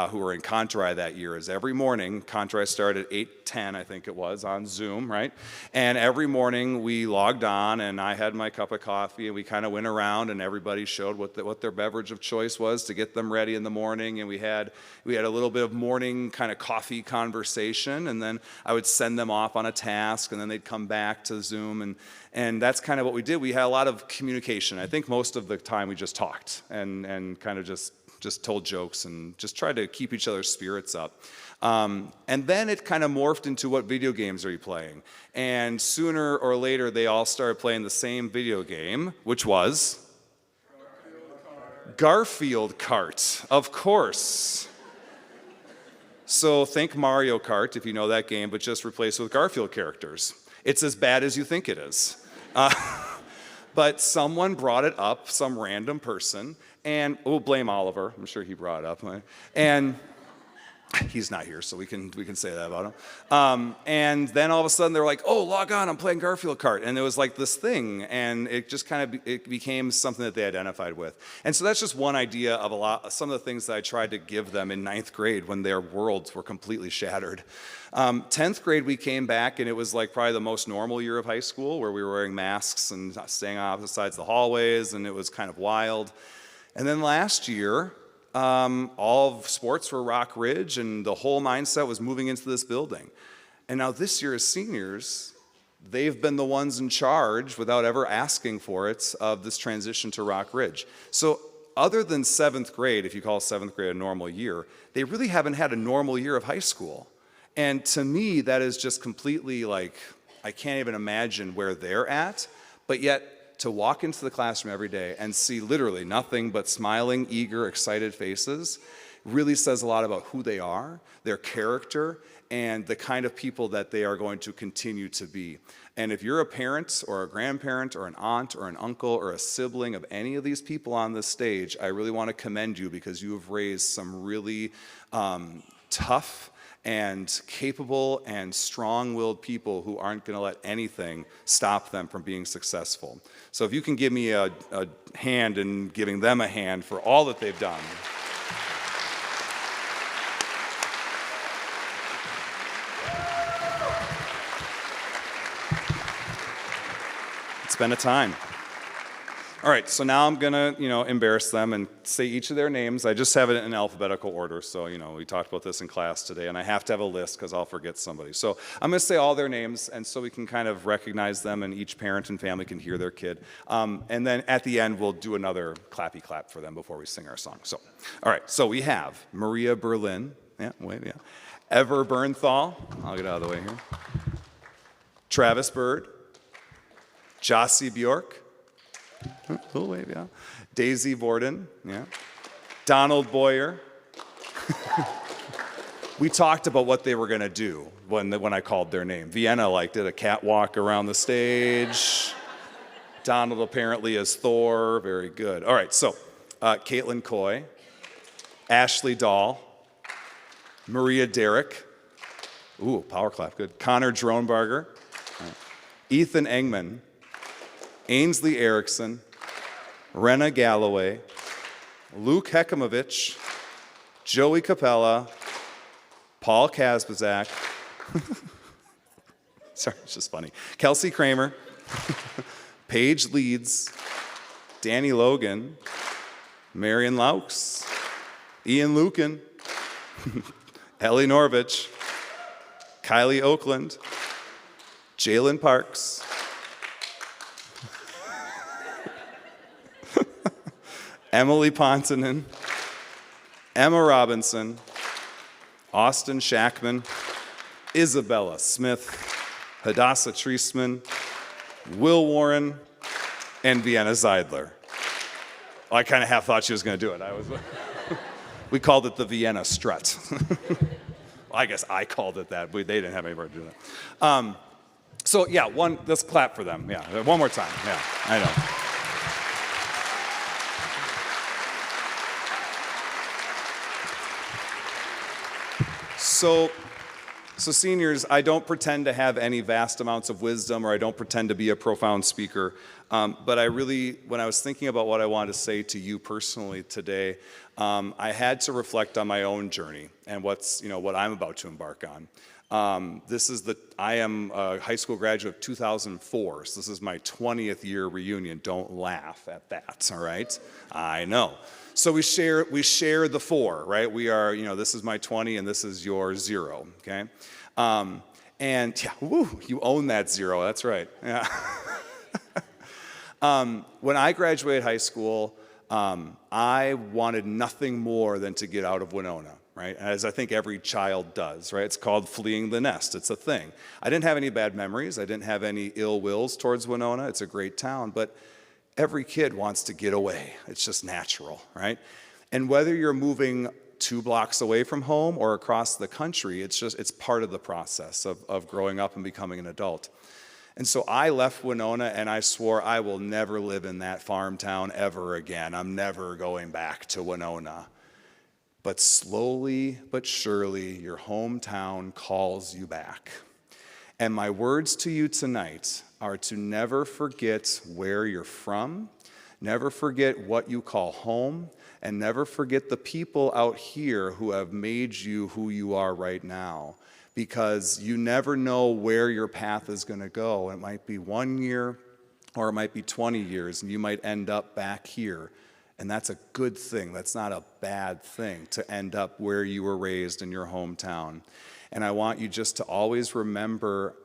who were in Kantorei that year, is every morning, Kantorei started at 8:10, I think it was, on Zoom, right? And every morning we logged on, and I had my cup of coffee, and we kind of went around, and everybody showed what their beverage of choice was to get them ready in the morning, and we had a little bit of morning kind of coffee conversation, and then I would send them off on a task, and then they'd come back to Zoom. And that's kind of what we did. We had a lot of communication. I think most of the time we just talked and kind of just told jokes and just tried to keep each other's spirits up. And then it kind of morphed into what video games are you playing? And sooner or later they all started playing the same video game, which was Garfield Kart, of course. So think Mario Kart if you know that game, but just replace it with Garfield characters. It's as bad as you think it is. But someone brought it up, some random person, and we'll blame Oliver. I'm sure he brought it up. Right? And he's not here, so we can say that about him. And then all of a sudden they were like, oh, log on, I'm playing Garfield Kart. And it was like this thing, and it just kind of it became something that they identified with. And so that's just one idea of some of the things that I tried to give them in 9th grade when their worlds were completely shattered. 10th grade we came back, and it was like probably the most normal year of high school, where we were wearing masks and staying on opposite sides of the hallways, and it was kind of wild. And then last year, all of sports were Rock Ridge, and the whole mindset was moving into this building. And now this year as seniors, they've been the ones in charge, without ever asking for it, of this transition to Rock Ridge. So other than 7th grade, if you call 7th grade a normal year, they really haven't had a normal year of high school. And to me, that is just completely like, I can't even imagine where they're at, but yet to walk into the classroom every day and see literally nothing but smiling, eager, excited faces really says a lot about who they are, their character, and the kind of people that they are going to continue to be. And if you're a parent or a grandparent or an aunt or an uncle or a sibling of any of these people on this stage, I really want to commend you because you have raised some really tough and capable and strong-willed people who aren't going to let anything stop them from being successful. So if you can give me a hand in giving them a hand for all that they've done. It's been a time. All right, so now I'm gonna, embarrass them and say each of their names. I just have it in alphabetical order, so, we talked about this in class today, and I have to have a list because I'll forget somebody. So I'm gonna say all their names, and so we can kind of recognize them, and each parent and family can hear their kid. And then at the end, we'll do another clappy clap for them before we sing our song. So, all right, so we have Maria Berlin, Ever Bernthal, I'll get out of the way here, Travis Bird, Jossie Bjork, little wave, yeah. Daisy Borden, yeah. Donald Boyer. We talked about what they were going to do when I called their name. Vienna did a catwalk around the stage. Donald apparently is Thor. Very good. All right, so Caitlin Coy, Ashley Dahl, Maria Derrick. Ooh, power clap, good. Connor Dronbarger, Ethan Engman, Ainsley Erickson, Rena Galloway, Luke Hekimovich, Joey Cappella, Paul Kazbazak, sorry, it's just funny, Kelsey Kramer, Paige Leeds, Danny Logan, Marion Laux, Ian Lucan, Ellie Norvich, Kylie Oakland, Jalen Parks, Emily Pontonen, Emma Robinson, Austin Shackman, Isabella Smith, Hadassah Treisman, Will Warren, and Vienna Zeidler. Well, I kind of half thought she was going to do it. We called it the Vienna strut. Well, I guess I called it that. They didn't have anybody do that. So yeah, let's clap for them. Yeah, one more time. Yeah, I know. So seniors, I don't pretend to have any vast amounts of wisdom, or I don't pretend to be a profound speaker, but I really, when I was thinking about what I wanted to say to you personally today, I had to reflect on my own journey and what I'm about to embark on. I am a high school graduate of 2004, so this is my 20th year reunion. Don't laugh at that, all right? I know. So we share the 4, right? We are, this is my 20 and this is your 0, okay? And yeah, woo, you own that 0, that's right. Yeah. When I graduated high school, I wanted nothing more than to get out of Winona, right? As I think every child does, right? It's called fleeing the nest. It's a thing. I didn't have any bad memories. I didn't have any ill wills towards Winona. It's a great town, but every kid wants to get away. It's just natural, right? And whether you're moving 2 blocks away from home or across the country, it's part of the process of growing up and becoming an adult. And so I left Winona and I swore I will never live in that farm town ever again. I'm never going back to Winona. But slowly but surely, your hometown calls you back. And my words to you tonight are to never forget where you're from, never forget what you call home, and never forget the people out here who have made you who you are right now. Because you never know where your path is going to go. It might be 1 year or it might be 20 years, and you might end up back here. And that's a good thing. That's not a bad thing to end up where you were raised in your hometown. And I want you just to always remember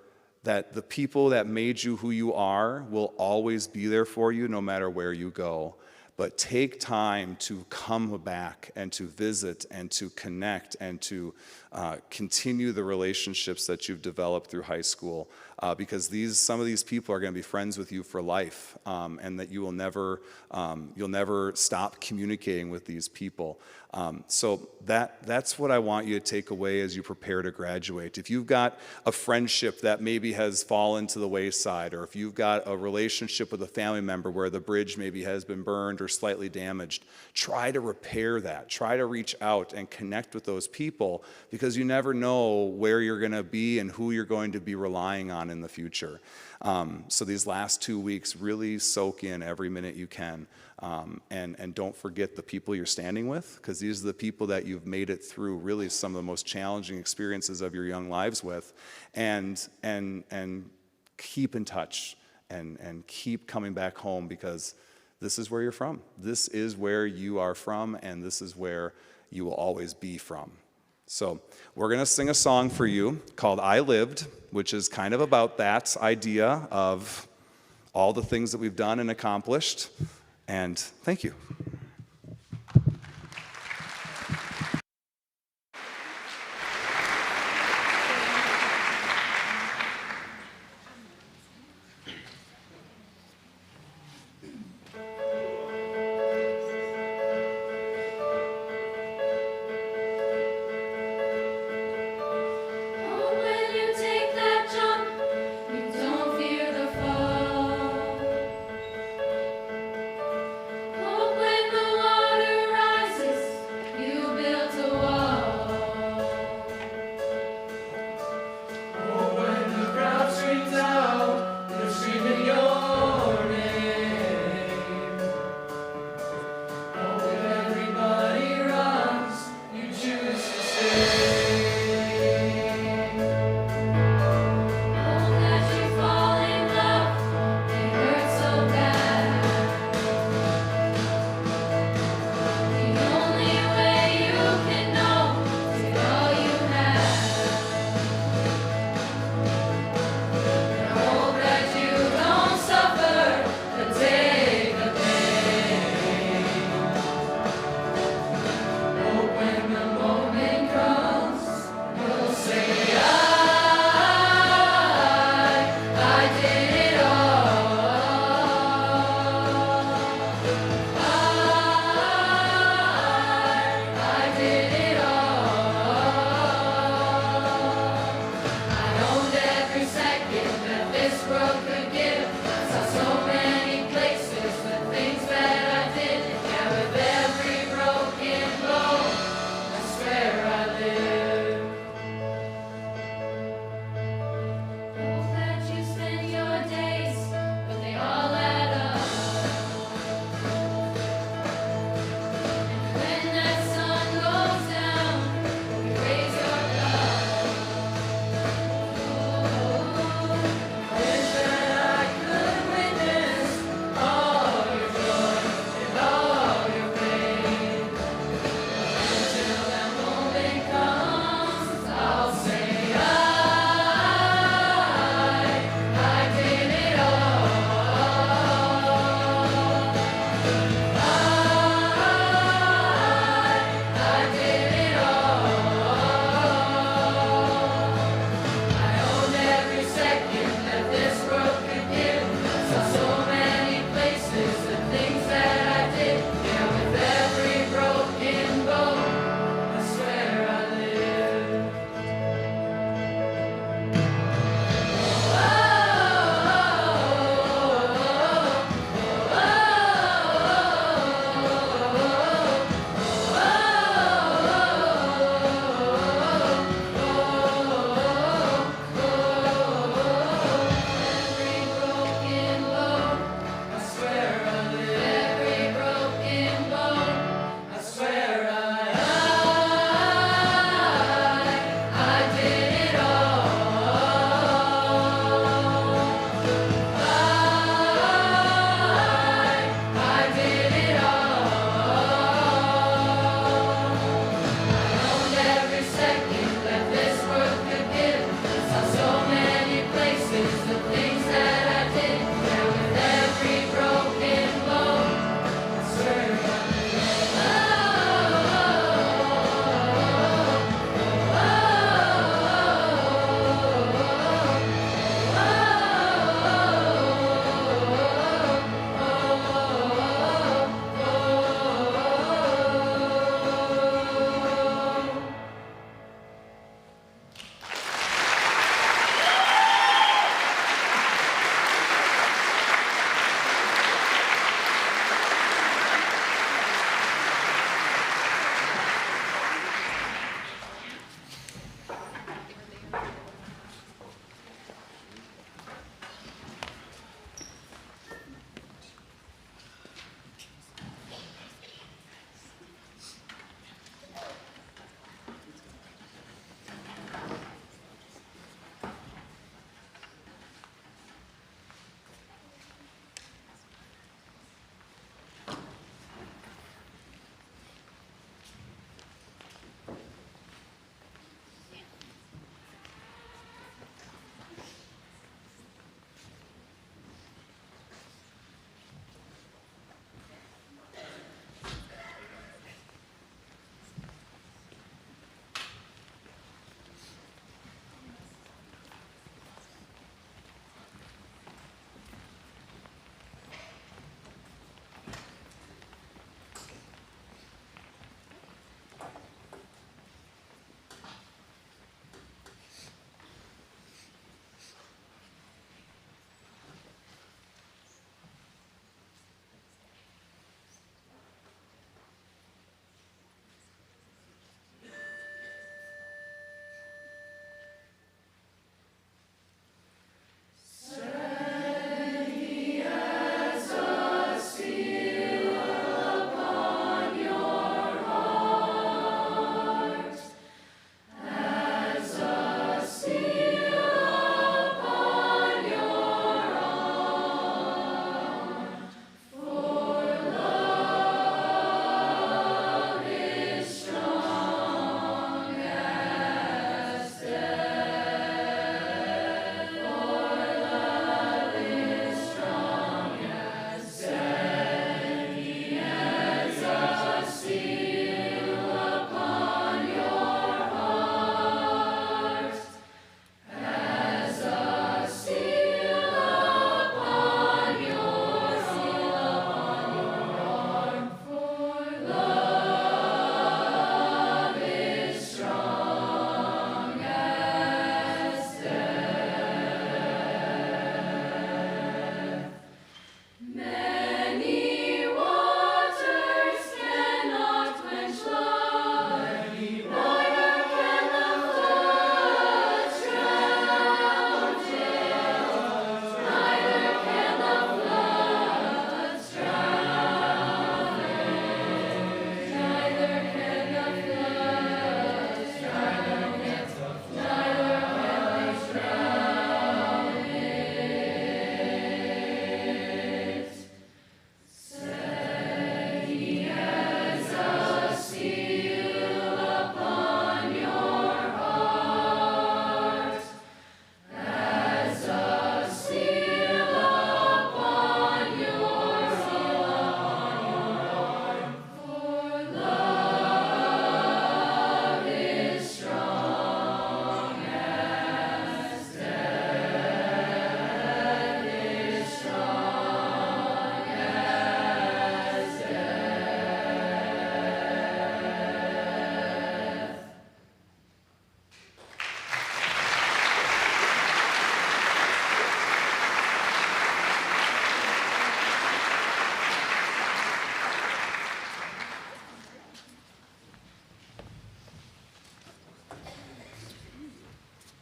that the people that made you who you are will always be there for you no matter where you go. but take time to come back and to visit and to connect and to continue the relationships that you've developed through high school, because some of these people are going to be friends with you for life, and that you'll never stop communicating with these people. So that's what I want you to take away as you prepare to graduate. If you've got a friendship that maybe has fallen to the wayside, or if you've got a relationship with a family member where the bridge maybe has been burned or slightly damaged, try to repair that. Try to reach out and connect with those people, because you never know where you're going to be and who you're going to be relying on in the future. So these last 2 weeks, really soak in every minute you can. And don't forget the people you're standing with, because these are the people that you've made it through really some of the most challenging experiences of your young lives with. And keep in touch and keep coming back home, because this is where you're from. This is where you are from, and this is where you will always be from. So we're going to sing a song for you called I Lived, which is kind of about that idea of all the things that we've done and accomplished. And thank you. Oh, when you take that jump, you don't fear the fall. Oh, when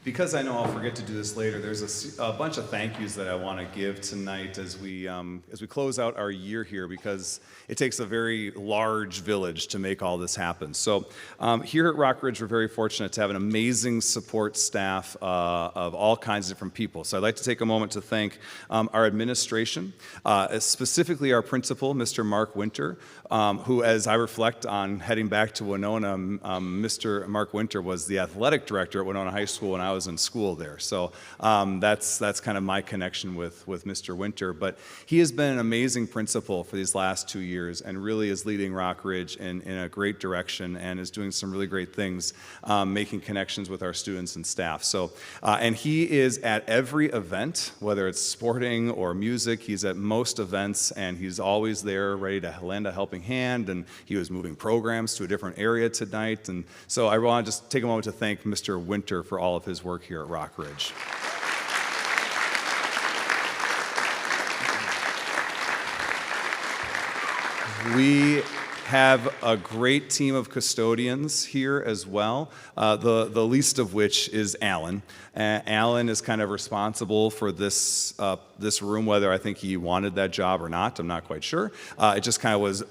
Because I know I'll forget to do this later, there's a bunch of thank yous that I want to give tonight as we close out our year here, because it takes a very large village to make all this happen. So here at Rockridge, we're very fortunate to have an amazing support staff of all kinds of different people. So I'd like to take a moment to thank our administration, specifically our principal, Mr. Mark Winter, who, as I reflect on heading back to Winona, Mr. Mark Winter was the athletic director at Winona High School when I was in school there. So that's kind of my connection with Mr. Winter. But he has been an amazing principal for these last 2 years and really is leading Rockridge in a great direction and is doing some really great things, making connections with our students and staff. So, and he is at every event, whether it's sporting or music. He's at most events, and he's always there ready to lend a helping hand, and he was moving programs to a different area tonight. And so I want to just take a moment to thank Mr. Winter for all of his work here at Rockridge. We have a great team of custodians here as well, the least of which is Alan. Alan is kind of responsible for this room, whether I think he wanted that job or not, I'm not quite sure. It just kind of was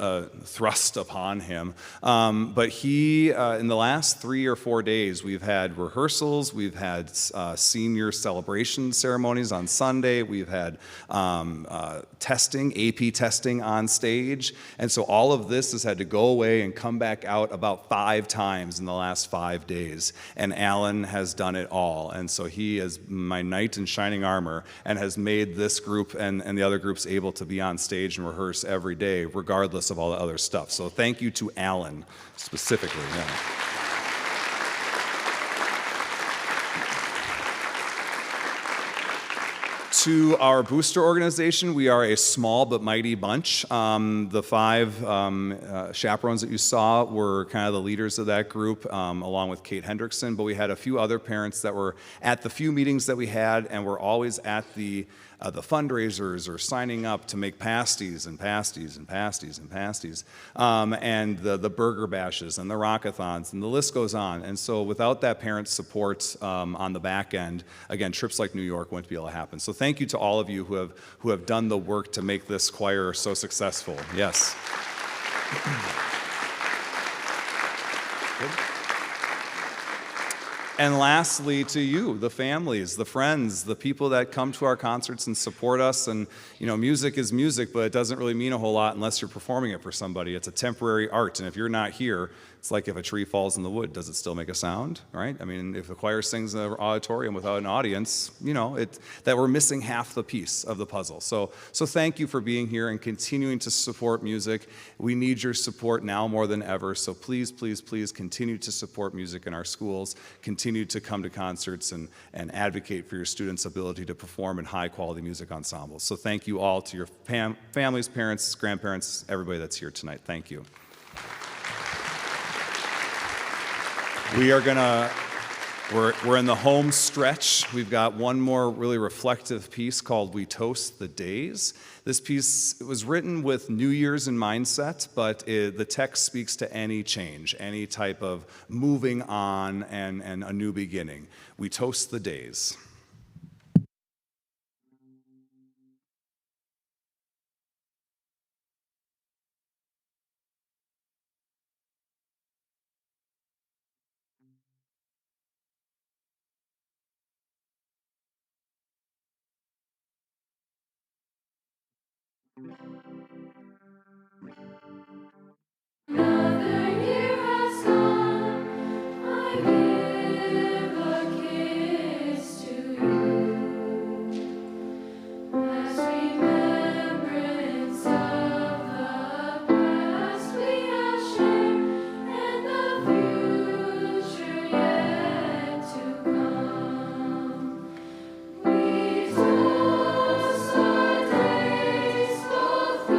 thrust upon him. But he, in the last 3 or 4 days, we've had rehearsals, we've had senior celebration ceremonies on Sunday, we've had testing, AP testing on stage, and so all of this has had to go away and come back out about 5 times in the last 5 days, and Alan has done it all. And so he is my knight in shining armor and has made this group and the other groups able to be on stage and rehearse every day, regardless of all the other stuff. So thank you to Alan specifically. Yeah. To our booster organization, we are a small but mighty bunch. The 5 chaperones that you saw were kind of the leaders of that group, along with Kate Hendrickson, but we had a few other parents that were at the few meetings that we had and were always at the fundraisers or signing up to make pasties and pasties and pasties and pasties, and the burger bashes and the rockathons, and the list goes on. And so without that parent support on the back end, again, trips like New York wouldn't be able to happen. So thank you to all of you who have done the work to make this choir so successful. Yes. Good. And lastly, to you, the families, the friends, the people that come to our concerts and support us. And, you know, music is music, but it doesn't really mean a whole lot unless you're performing it for somebody. It's a temporary art, and if you're not here, it's like if a tree falls in the wood, does it still make a sound, right? I mean, if the choir sings in an auditorium without an audience, you know, that we're missing half the piece of the puzzle. So thank you for being here and continuing to support music. We need your support now more than ever, so please, please, please continue to support music in our schools, continue to come to concerts and advocate for your students' ability to perform in high-quality music ensembles. So thank you all to your families, parents, grandparents, everybody that's here tonight. Thank you. We're in the home stretch. We've got one more really reflective piece called We Toast the Days. This piece was written with New Year's in mindset, but the text speaks to any change, any type of moving on and a new beginning. We toast the days. Another year has gone. I give a kiss to you as remembrance of the past we have shared and the future yet to come. We toast our days both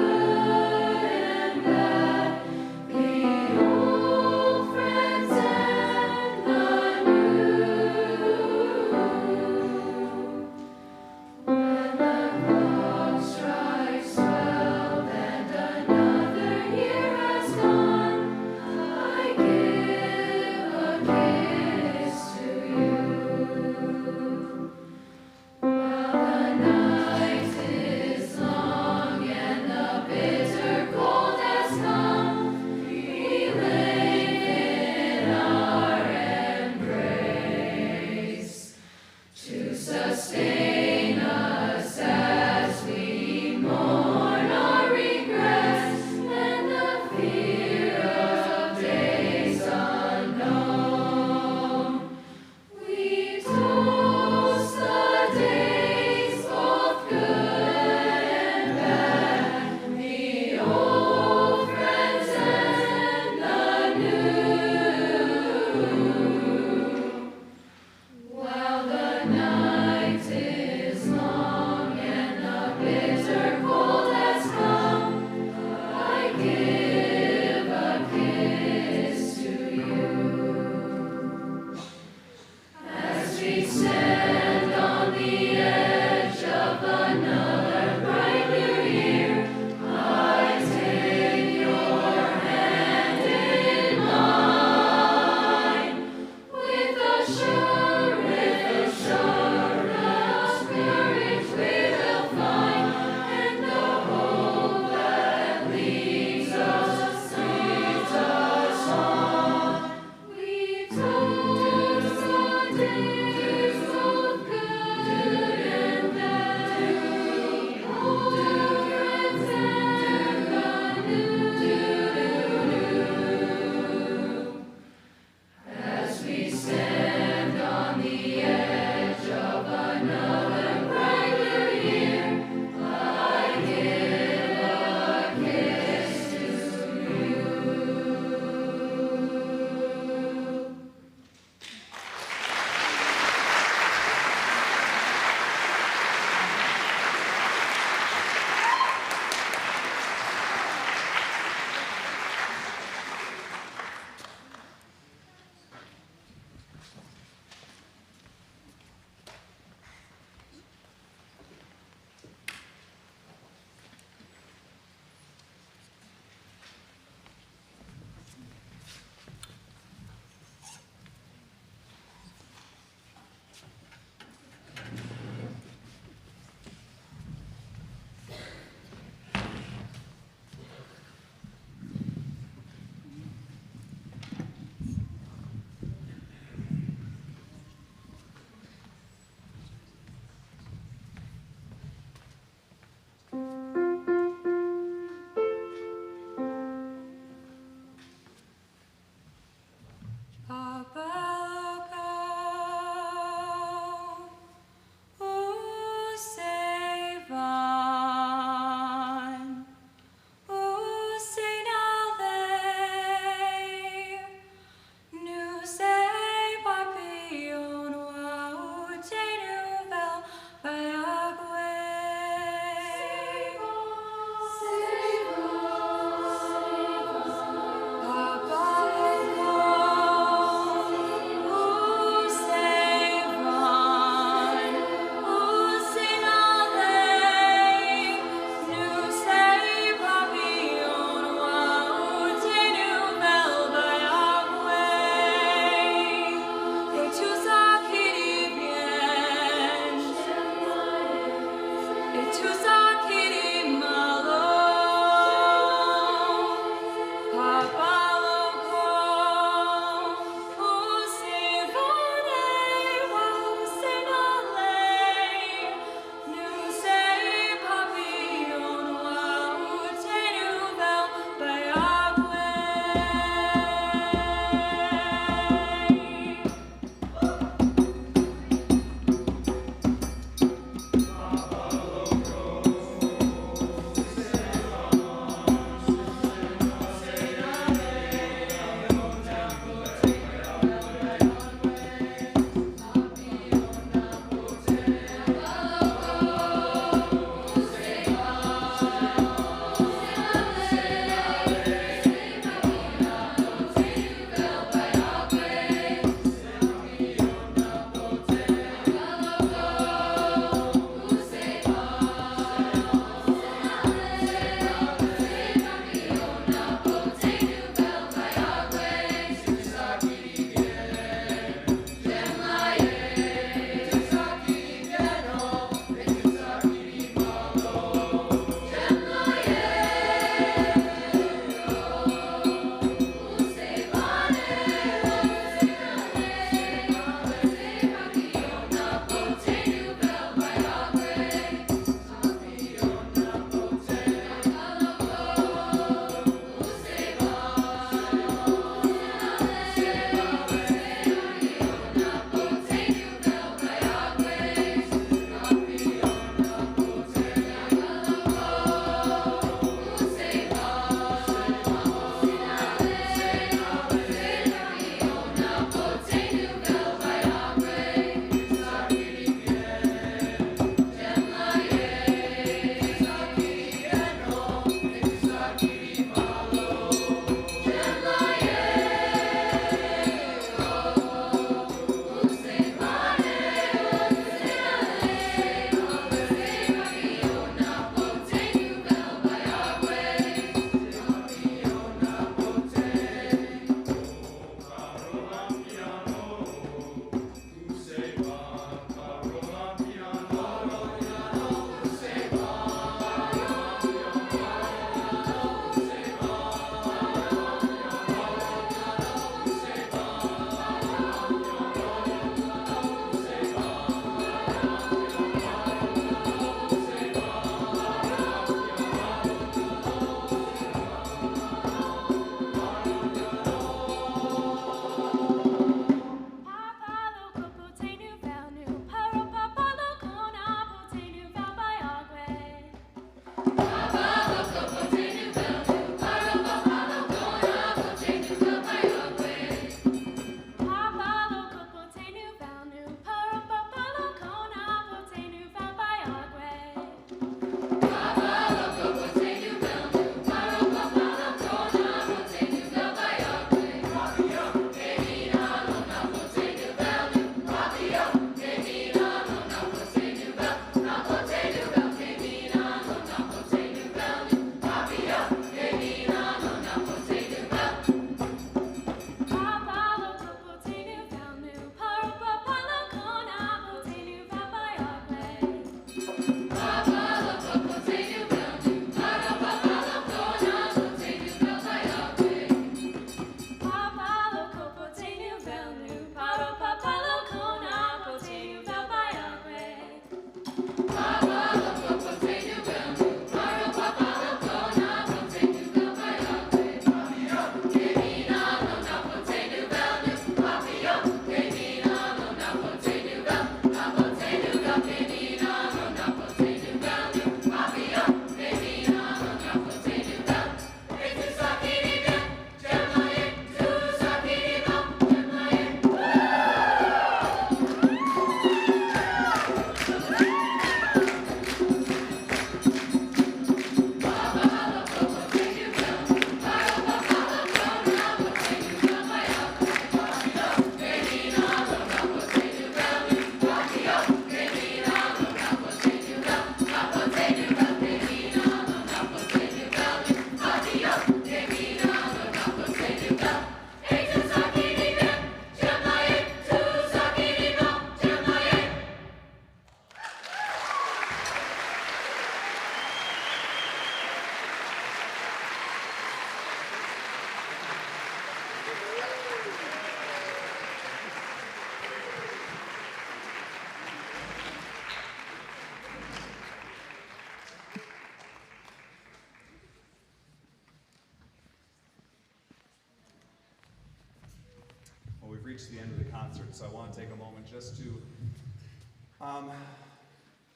reached the end of the concert, so I want to take a moment just to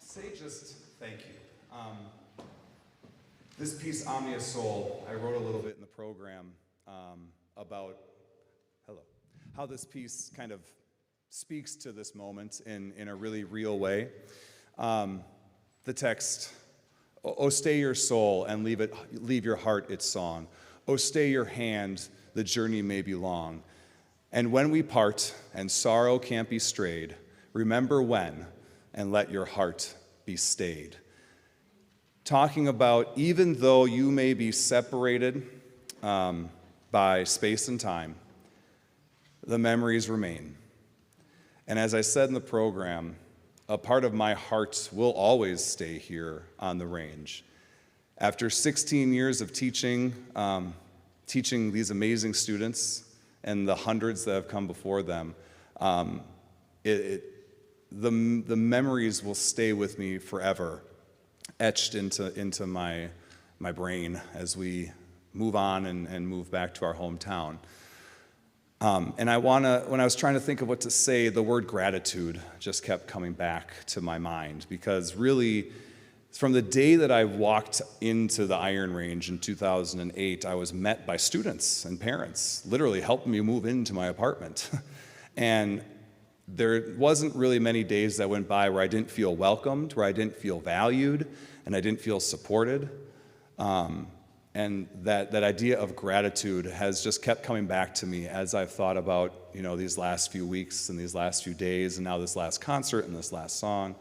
say just thank you. This piece, Omnia Soul, I wrote a little bit in the program about how this piece kind of speaks to this moment in a really real way. The text, "Oh, stay your soul and leave your heart its song. Oh, stay your hand, the journey may be long. And when we part and sorrow can't be strayed, remember when and let your heart be stayed." Talking about even though you may be separated by space and time, the memories remain. And as I said in the program, a part of my heart will always stay here on the range. After 16 years of teaching these amazing students and the hundreds that have come before them, the memories will stay with me forever, etched into my brain as we move on and move back to our hometown. And when I was trying to think of what to say, the word gratitude just kept coming back to my mind, because really, from the day that I walked into the Iron Range in 2008, I was met by students and parents, literally helping me move into my apartment. And there wasn't really many days that went by where I didn't feel welcomed, where I didn't feel valued, and I didn't feel supported. And that idea of gratitude has just kept coming back to me as I've thought about, these last few weeks and these last few days, and now this last concert and this last song.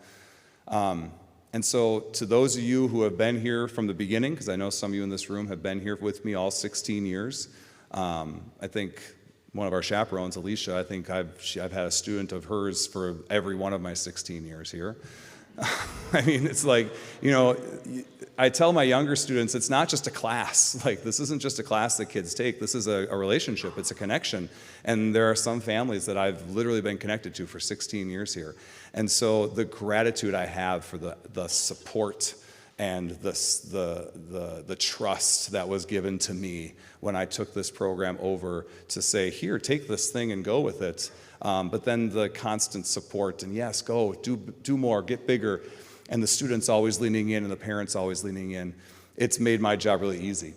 And so to those of you who have been here from the beginning, because I know some of you in this room have been here with me all 16 years, I think one of our chaperones, Alicia, I think I've had a student of hers for every one of my 16 years here. I mean, it's like, I tell my younger students, it's not just a class. Like, this isn't just a class that kids take. This is a relationship. It's a connection. And there are some families that I've literally been connected to for 16 years here. And so the gratitude I have for the support and the trust that was given to me when I took this program over to say, here, take this thing and go with it. But then the constant support and yes, go, do more, get bigger. And the students always leaning in and the parents always leaning in. It's made my job really easy,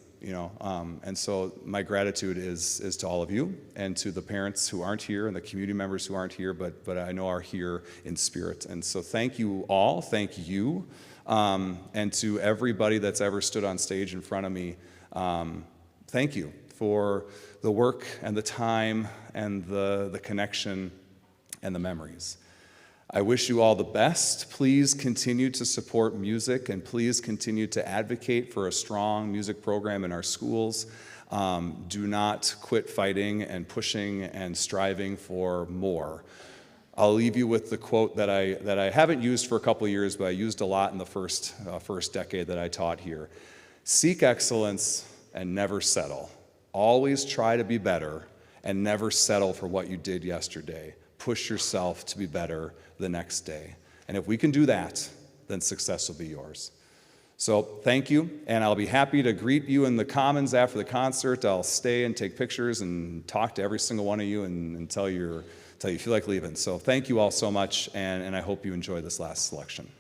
And so my gratitude is to all of you and to the parents who aren't here and the community members who aren't here, but I know are here in spirit. And so thank you all, thank you. And to everybody that's ever stood on stage in front of me, thank you for the work and the time and the connection and the memories. I wish you all the best. Please continue to support music, and please continue to advocate for a strong music program in our schools. Do not quit fighting and pushing and striving for more. I'll leave you with the quote that I haven't used for a couple of years, but I used a lot in the first decade that I taught here. Seek excellence and never settle. Always try to be better and never settle for what you did yesterday. Push yourself to be better the next day. And if we can do that, then success will be yours. So thank you, and I'll be happy to greet you in the Commons after the concert. I'll stay and take pictures and talk to every single one of you until you feel like leaving. So thank you all so much, and I hope you enjoy this last selection.